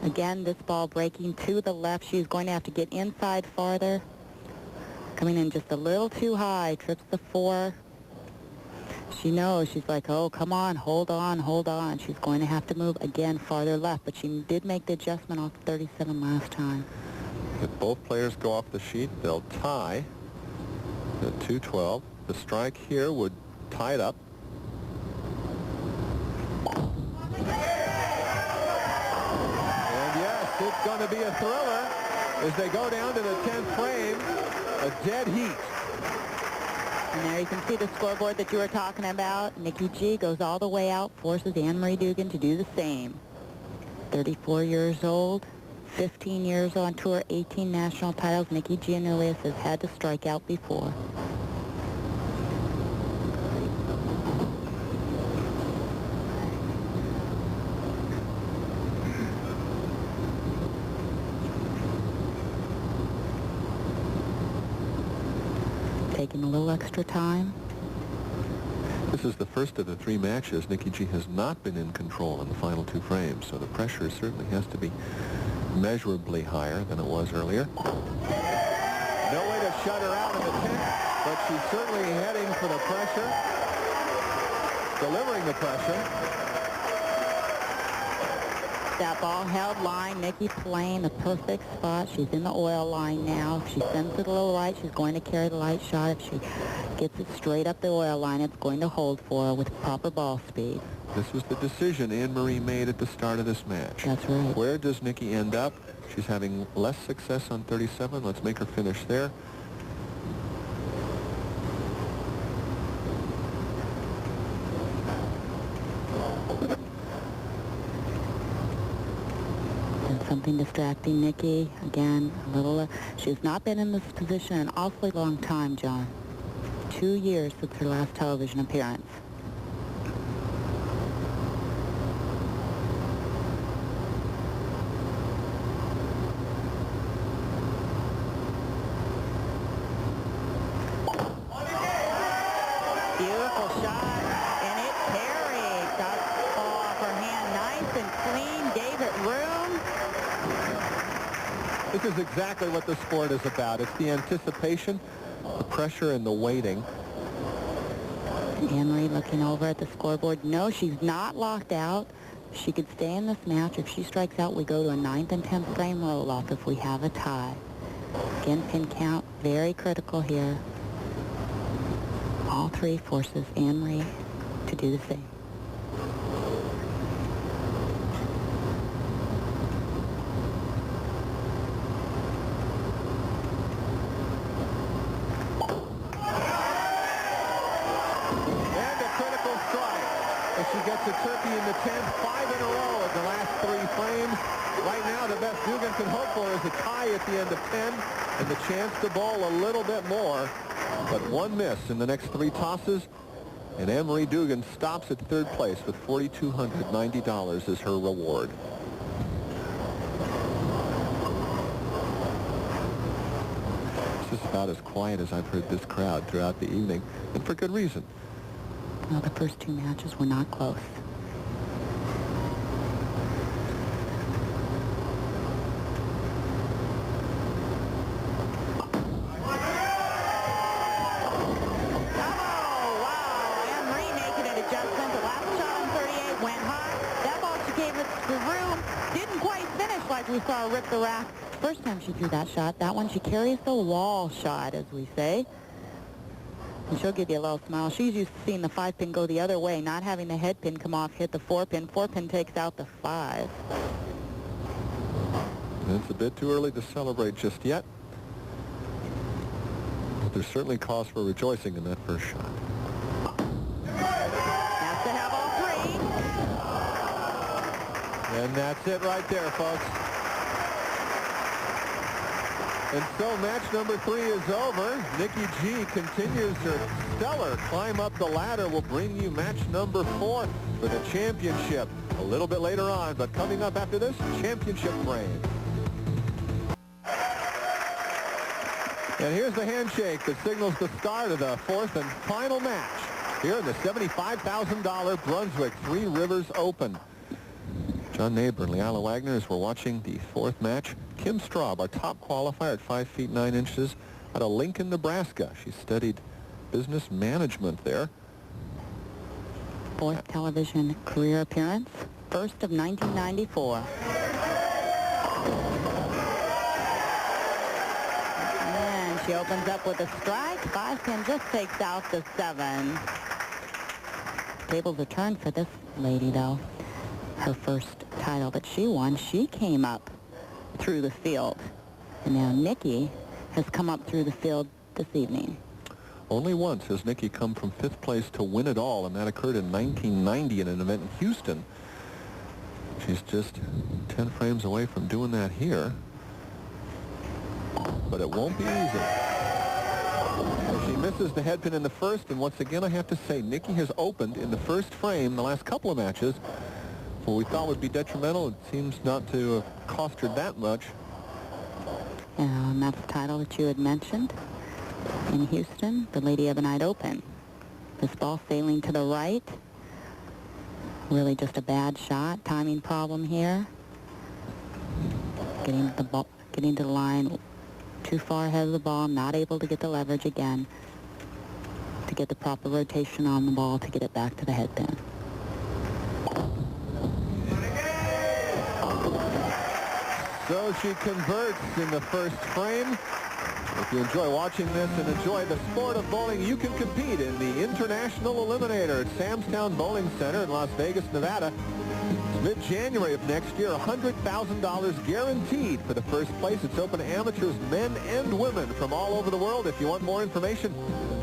S2: Again, this ball breaking to the left. She's going to have to get inside farther. Coming in just a little too high. Trips the 4. She knows. She's like, oh, come on, hold on, hold on. She's going to have to move again farther left, but she did make the adjustment off 37 last time.
S1: If both players go off the sheet, they'll tie at 212. The strike here would tie it up. And yes, it's going to be a thriller as they go down to the 10th frame. A dead heat.
S2: And there you can see the scoreboard that you were talking about. Nikki G goes all the way out, forces Anne-Marie Dugan to do the same. 34 years old, 15 years on tour, 18 national titles. Nikki Janulus has had to strike out before. Taking a little extra time.
S1: This is the first of the 3 matches. Nikki G has not been in control in the final 2 frames, so the pressure certainly has to be measurably higher than it was earlier. No way to shut her out in the 10th, but she's certainly heading for the pressure, delivering the pressure.
S2: That ball held line. Nikki playing the perfect spot. She's in the oil line now. If she sends it a little right, she's going to carry the light shot. If she gets it straight up the oil line, it's going to hold for her with proper ball speed.
S1: This was the decision Anne-Marie made at the start of this match.
S2: That's right.
S1: Where does Nikki end up? She's having less success on 37. Let's make her finish there.
S2: And something distracting Nikki. Again, a little... she's not been in this position an awfully long time, John. 2 years since her last television appearance. Beautiful shot, and it carried. Got the ball off her hand nice and clean, gave it room.
S1: This is exactly what the sport is about. It's the anticipation, the pressure, and the waiting.
S2: Anne-Marie looking over at the scoreboard. No, she's not locked out. She could stay in this match. If she strikes out, we go to a 9th and 10th frame roll-off if we have a tie. Again, pin count, very critical here. All three forces Anne-Marie to do the same.
S1: She gets a turkey in the 10th, 5 in a row in the last 3 frames. Right now, the best Dugan can hope for is a tie at the end of 10 and the chance to bowl a little bit more. But one miss in the next 3 tosses, and Anne-Marie Dugan stops at 3rd place with $4,290 as her reward. This is about as quiet as I've heard this crowd throughout the evening, and for good reason.
S2: Well, the first 2 matches were not close. We saw her rip the rack first time she threw that shot. That one, she carries the wall shot, as we say. And she'll give you a little smile. She's used to seeing the 5-pin go the other way, not having the head pin come off, hit the 4-pin. 4-pin takes out the 5.
S1: It's a bit too early to celebrate just yet. But there's certainly cause for rejoicing in that first shot.
S2: Has to have all 3.
S1: And that's it right there, folks. And so match number 3 is over. Nikki G continues her stellar climb up the ladder. Will bring you match number 4 for the championship a little bit later on. But coming up after this, championship frame. And here's the handshake that signals the start of the 4th and final match here in the $75,000 Brunswick Three Rivers Open. John Neighbor and Leila Wagner, as we're watching the 4th match. Kim Straub, our top qualifier at 5 feet 9 inches out of Lincoln, Nebraska. She studied business management there.
S2: 4th television career appearance, 1st of 1994. And she opens up with a strike. 5-pin just takes out the 7. Tables are turned for this lady, though. Her first title that she won, she came up through the field. And now Nikki has come up through the field this evening.
S1: Only once has Nikki come from 5th place to win it all, and that occurred in 1990 in an event in Houston. She's just 10 frames away from doing that here. But it won't be easy. She misses the head pin in the first, and once again I have to say Nikki has opened in the first frame the last couple of matches. What we thought would be detrimental, it seems not to have cost her that much.
S2: And that's the title that you had mentioned in Houston, the Lady Ebonite Open. This ball sailing to the right. Really just a bad shot. Timing problem here. Getting to the line too far ahead of the ball. Not able to get the leverage again to get the proper rotation on the ball to get it back to the head pin.
S1: So she converts in the first frame. If you enjoy watching this and enjoy the sport of bowling, you can compete in the International Eliminator at Sam's Town Bowling Center in Las Vegas, Nevada. Mid-January of next year, $100,000 guaranteed for the first place. It's open to amateurs, men and women from all over the world. If you want more information,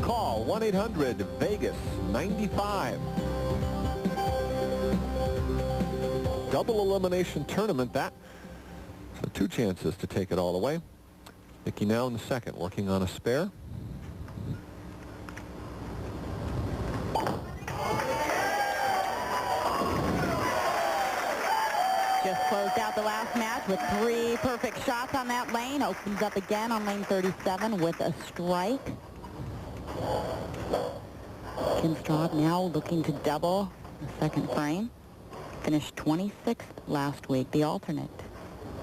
S1: call 1-800-VEGAS-95. Double elimination tournament, that. So 2 chances to take it all the way. Nikki now in the second, working on a spare.
S2: Just closed out the last match with 3 perfect shots on that lane. Opens up again on lane 37 with a strike. Kim Straub now looking to double the second frame. Finished 26th last week, the alternate.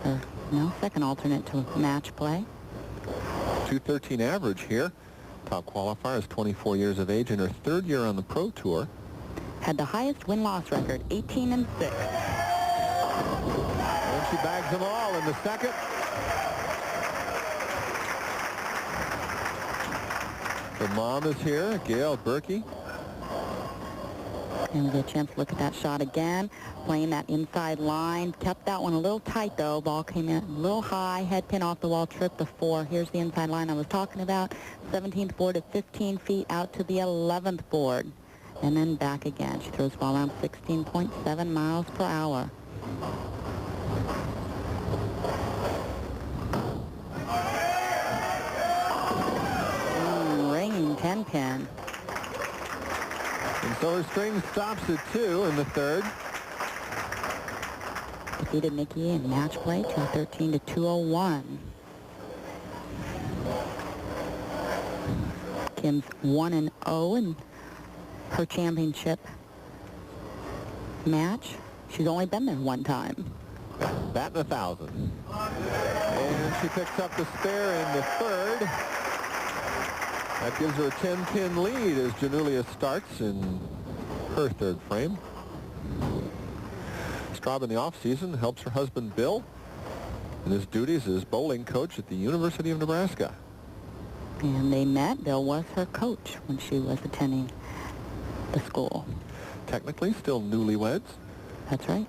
S2: Or, no, second alternate to match play.
S1: 213 average here. Top qualifier is 24 years of age in her 3rd year on the Pro Tour.
S2: Had the highest win-loss record, 18-6.
S1: And she bags them all in the second. The mom is here, Gail Berkey.
S2: And we get a chance to look at that shot again. Playing that inside line. Kept that one a little tight, though. Ball came in a little high. Head pin off the wall. Tripped the 4. Here's the inside line I was talking about. 17th board at 15 feet out to the 11th board. And then back again. She throws the ball around 16.7 miles per hour. Ringing 10-pin.
S1: And so her string stops at 2 in the 3rd.
S2: Defeated Nikki in match play, 213 to 201. Kim's 1-0 in her championship match. She's only been there 1 time.
S1: Batting 1,000. And she picks up the spare in the 3rd. That gives her a 10-pin lead as Janulus starts in her 3rd frame. Straub in the off-season helps her husband Bill in his duties as bowling coach at the University of Nebraska.
S2: And they met. Bill was her coach when she was attending the school.
S1: Technically still newlyweds.
S2: That's right.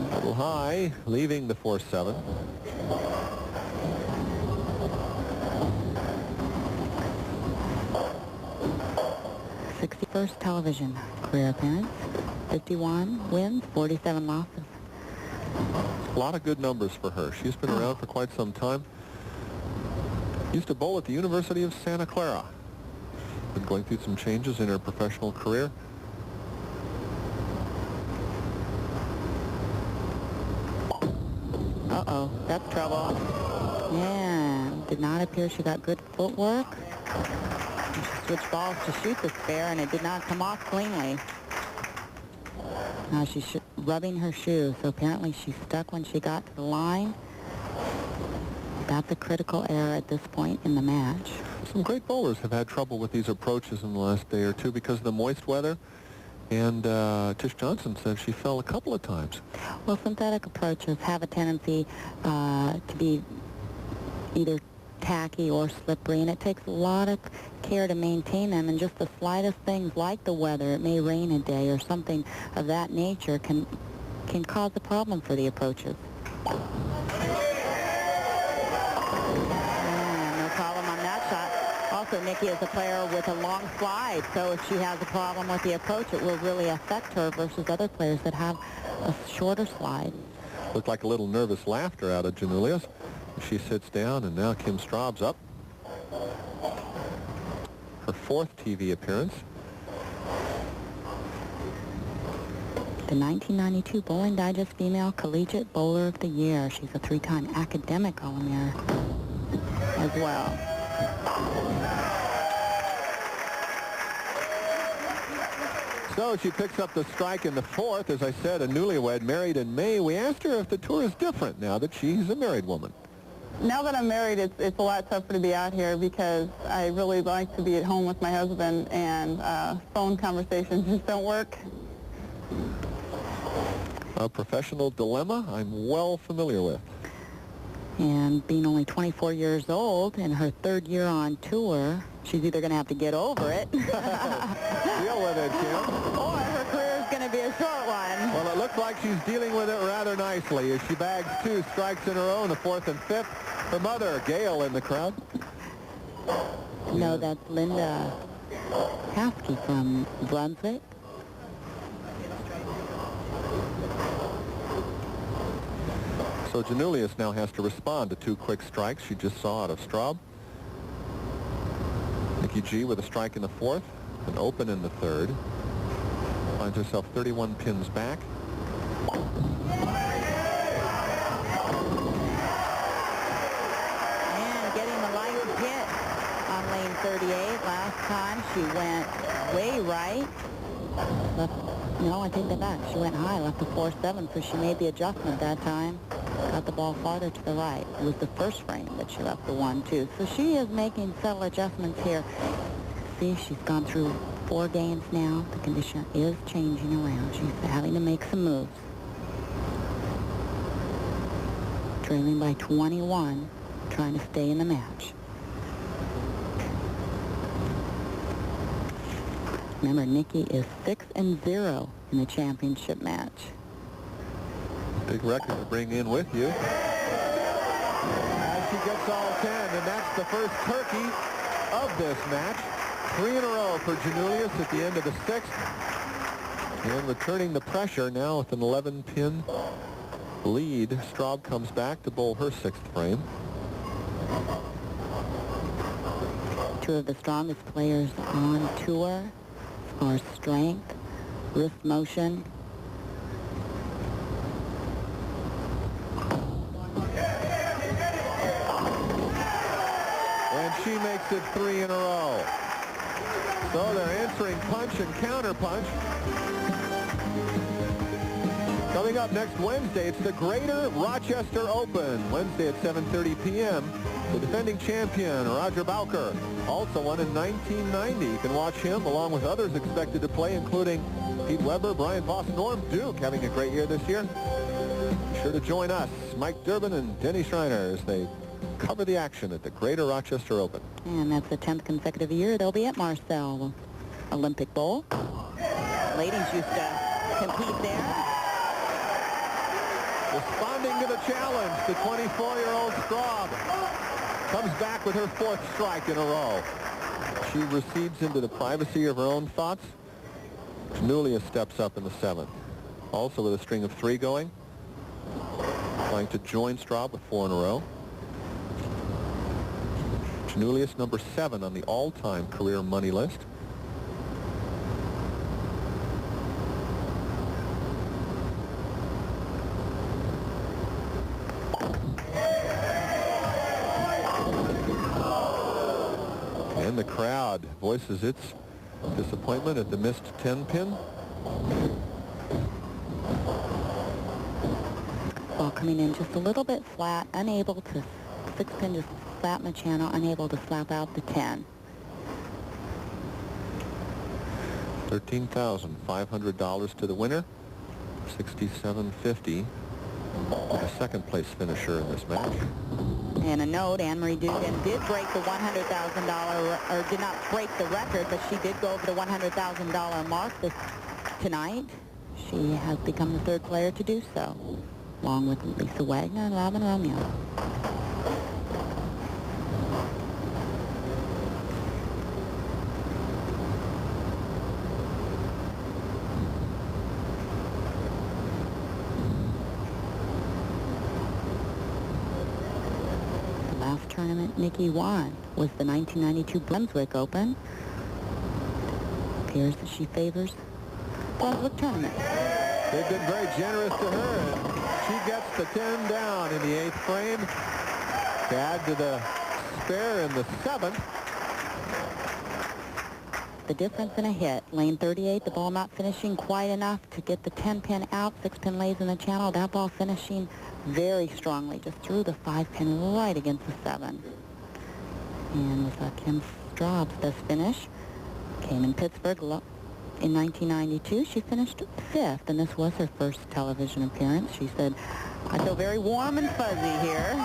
S1: A little high, leaving the 4-7.
S2: First television career appearance. 51 wins, 47 losses.
S1: A lot of good numbers for her. She's been around for quite some time. Used to bowl at the University of Santa Clara. Been going through some changes in her professional career.
S2: Uh-oh, that's trouble. Yeah, did not appear she got good footwork. She switched balls to shoot the spare, and it did not come off cleanly. Now she's rubbing her shoe, so apparently she stuck when she got to the line. That's a critical error at this point in the match.
S1: Some great bowlers have had trouble with these approaches in the last day or two because of the moist weather. And Tish Johnson said she fell a couple of times.
S2: Well, synthetic approaches have a tendency to be either tacky or slippery, and it takes a lot of care to maintain them, and just the slightest things like the weather, it may rain a day or something of that nature, can cause a problem for the approaches. No problem on that shot. Also, Nikki is a player with a long slide, so if she has a problem with the approach, it will really affect her versus other players that have a shorter slide.
S1: Looked like a little nervous laughter out of Janulus. She sits down, and now Kim Straub's up. Her 4th TV appearance.
S2: The 1992 Bowling Digest Female Collegiate Bowler of the Year. She's a 3-time academic All-American as well.
S1: So she picks up the strike in the 4th. As I said, a newlywed, married in May. We asked her if the tour is different now that she's a married woman.
S4: Now that I'm married, it's a lot tougher to be out here because I really like to be at home with my husband, and phone conversations just don't work.
S1: A professional dilemma I'm well familiar with.
S2: And being only 24 years old in her 3rd year on tour, She's either going to have to get over it.
S1: Deal with it, Kim.
S2: Or her career is going to be a short one.
S1: Well, it looks like she's dealing with it rather nicely as she bags 2 strikes in a row in the 4th and 5th. Her mother, Gail, in the crowd.
S2: No, that's Linda Haskey from Brunswick.
S1: So Janulus now has to respond to 2 quick strikes she just saw out of Straub. Nikki G with a strike in the 4th, an open in the 3rd. Finds herself 31 pins back.
S2: And getting the light hit on lane 38. Last time she went way right. No, I take that back. She went high, left the 4-7, so she made the adjustment that time. Got the ball farther to the right. It was the first frame that she left the 1-2. So she is making subtle adjustments here. See, she's gone through 4 games now. The condition is changing around. She's having to make some moves. Trailing by 21, trying to stay in the match. Remember, Nikki is 6-0 in the championship match.
S1: Big record to bring in with you. As she gets all 10, and that's the first turkey of this match. 3 in a row for Janulus at the end of the 6th. And returning the pressure now with an 11-pin lead. Straub comes back to bowl her 6th frame.
S2: 2 of the strongest players on tour as far as strength, wrist motion.
S1: And she makes it 3 in a row. So they're answering punch and counter punch. Coming up next Wednesday, it's the Greater Rochester Open. Wednesday at 7:30 p.m. The defending champion, Roger Bowker, also won in 1990. You can watch him along with others expected to play, including Pete Weber, Brian Voss, Norm Duke, having a great year this year. Be sure to join us, Mike Durbin and Denny Schreiner, as they cover the action at the Greater Rochester Open.
S2: And that's the 10th consecutive year they'll be at Marcel Olympic Bowl. Ladies used to compete there.
S1: Responding to the challenge, the 24-year-old Straub comes back with her 4th strike in a row. She recedes into the privacy of her own thoughts. Janulus steps up in the 7th. Also with a string of 3 going. Trying to join Straub with 4 in a row. Janulus number 7 on the all-time career money list. And the crowd voices its disappointment at the missed 10-pin.
S2: Ball coming in just a little bit flat, unable to 6-pin, just flat in the channel, unable to slap out the 10.
S1: $13,500 to the winner. $67.50 for the 2nd place finisher in this match.
S2: And a note, Anne-Marie Dugan did break the $100,000, or did not break the record, but she did go over the $100,000 mark tonight. She has become the 3rd player to do so, along with Lisa Wagner and Robin Romeo. Tournament Nikki won was the 1992 Brunswick Open. Appears that she favors Brunswick tournament.
S1: They've been very generous to her, and she gets the 10 down in the 8th frame to add to the spare in the 7th.
S2: The difference in a hit. Lane 38, the ball not finishing quite enough to get the 10-pin out. 6-pin lays in the channel. That ball finishing very strongly, just threw the 5-pin right against the 7. And with Kim Straub's best finish, came in Pittsburgh, In 1992, she finished 5th, and this was her first television appearance. She said, "I feel very warm and fuzzy here."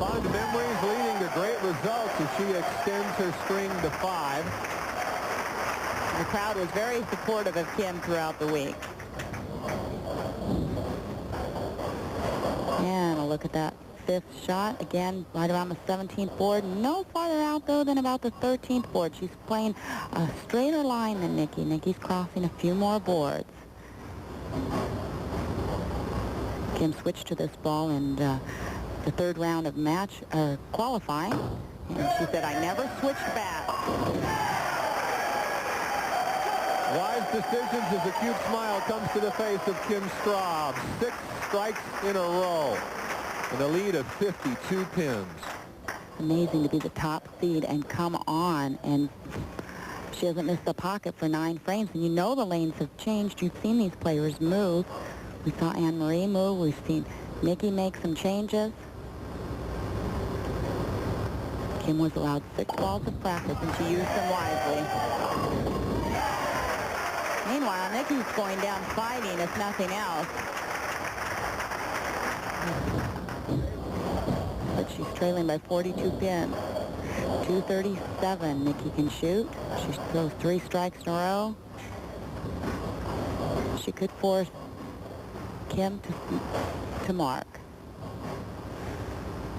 S1: Fond memories leading to great results as she extends her string to 5.
S2: The crowd was very supportive of Kim throughout the week. And a look at that 5th shot. Again, right around the 17th board. No farther out, though, than about the 13th board. She's playing a straighter line than Nikki. Nikki's crossing a few more boards. Kim switched to this ball in the 3rd round of qualifying. And she said, "I never switched back."
S1: Wise decisions as a cute smile comes to the face of Kim Straub. 6 strikes in a row and a lead of 52 pins.
S2: Amazing to be the top seed and come on, and she hasn't missed the pocket for 9 frames. And you know the lanes have changed. You've seen these players move. We saw Anne-Marie move. We've seen Nikki make some changes. Kim was allowed 6 balls of practice, and she used them wisely. Meanwhile, Nikki's going down fighting, if nothing else. But she's trailing by 42 pins. 237. Nikki can shoot. She throws 3 strikes in a row. She could force Kim to mark.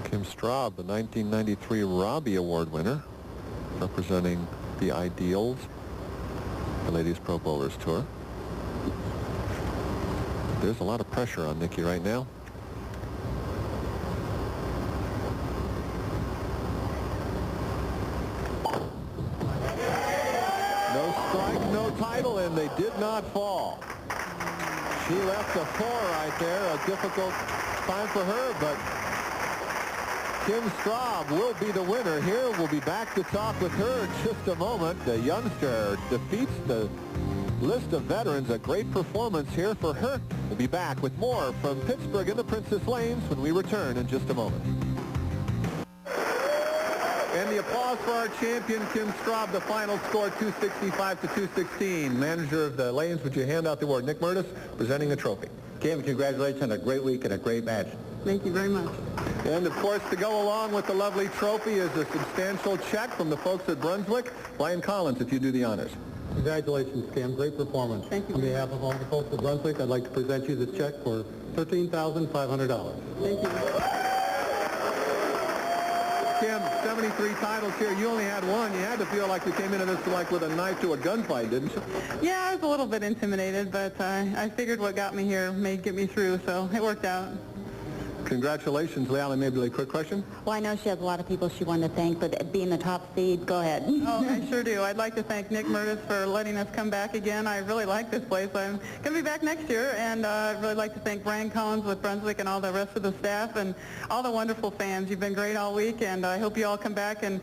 S1: Kim Straub, the 1993 Robbie Award winner, representing the Ideals, the Ladies Pro Bowlers Tour. There's a lot of pressure on Nikki right now. No strike, no title, and they did not fall. She left a 4 right there. A difficult time for her, but Kim Straub will be the winner here. We'll be back to talk with her in just a moment. The youngster defeats the list of veterans. A great performance here for her. We'll be back with more from Pittsburgh and the Princess Lanes when we return in just a moment. And the applause for our champion, Kim Straub. The final score, 265 to 216. Manager of the Lanes, would you hand out the award? Nick Murtis presenting the trophy.
S5: Kim, congratulations on a great week and a great match.
S4: Thank you very much.
S1: And, of course, to go along with the lovely trophy is a substantial check from the folks at Brunswick. Brian Collins, if you do the honors.
S5: Congratulations, Kim. Great performance.
S4: Thank you.
S5: On behalf of all the folks at Brunswick, I'd like to present you this check for $13,500.
S4: Thank you.
S1: Kim, 73 titles here. You only had 1. You had to feel like you came into this like with a knife to a gunfight, didn't you?
S4: Yeah, I was a little bit intimidated, but I figured what got me here may get me through, so it worked out.
S1: Congratulations, Leanne. Maybe a quick question?
S2: Well, I know she has a lot of people she wanted to thank, but being the top seed, go ahead.
S4: Oh, I sure do. I'd like to thank Nick Murtis for letting us come back again. I really like this place. I'm going to be back next year, and I'd really like to thank Brian Collins with Brunswick and all the rest of the staff and all the wonderful fans. You've been great all week, and I hope you all come back in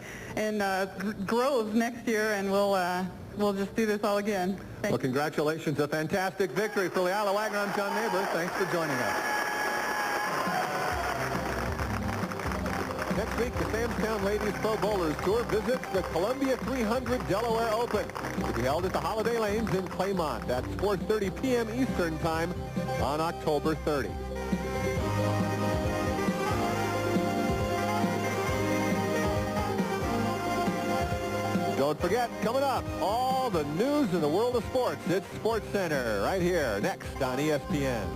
S4: groves next year, and we'll just do this all again.
S1: Well, congratulations. A fantastic victory for Leala Wagner. I'm John Neighbor. Thanks for joining us. Next week, the Samstown Ladies Pro Bowlers Tour visits the Columbia 300 Delaware Open. To be held at the Holiday Lanes in Claymont. That's 4:30 p.m. Eastern Time on October 30. Don't forget, coming up, all the news in the world of sports. It's Sports Center right here next on ESPN.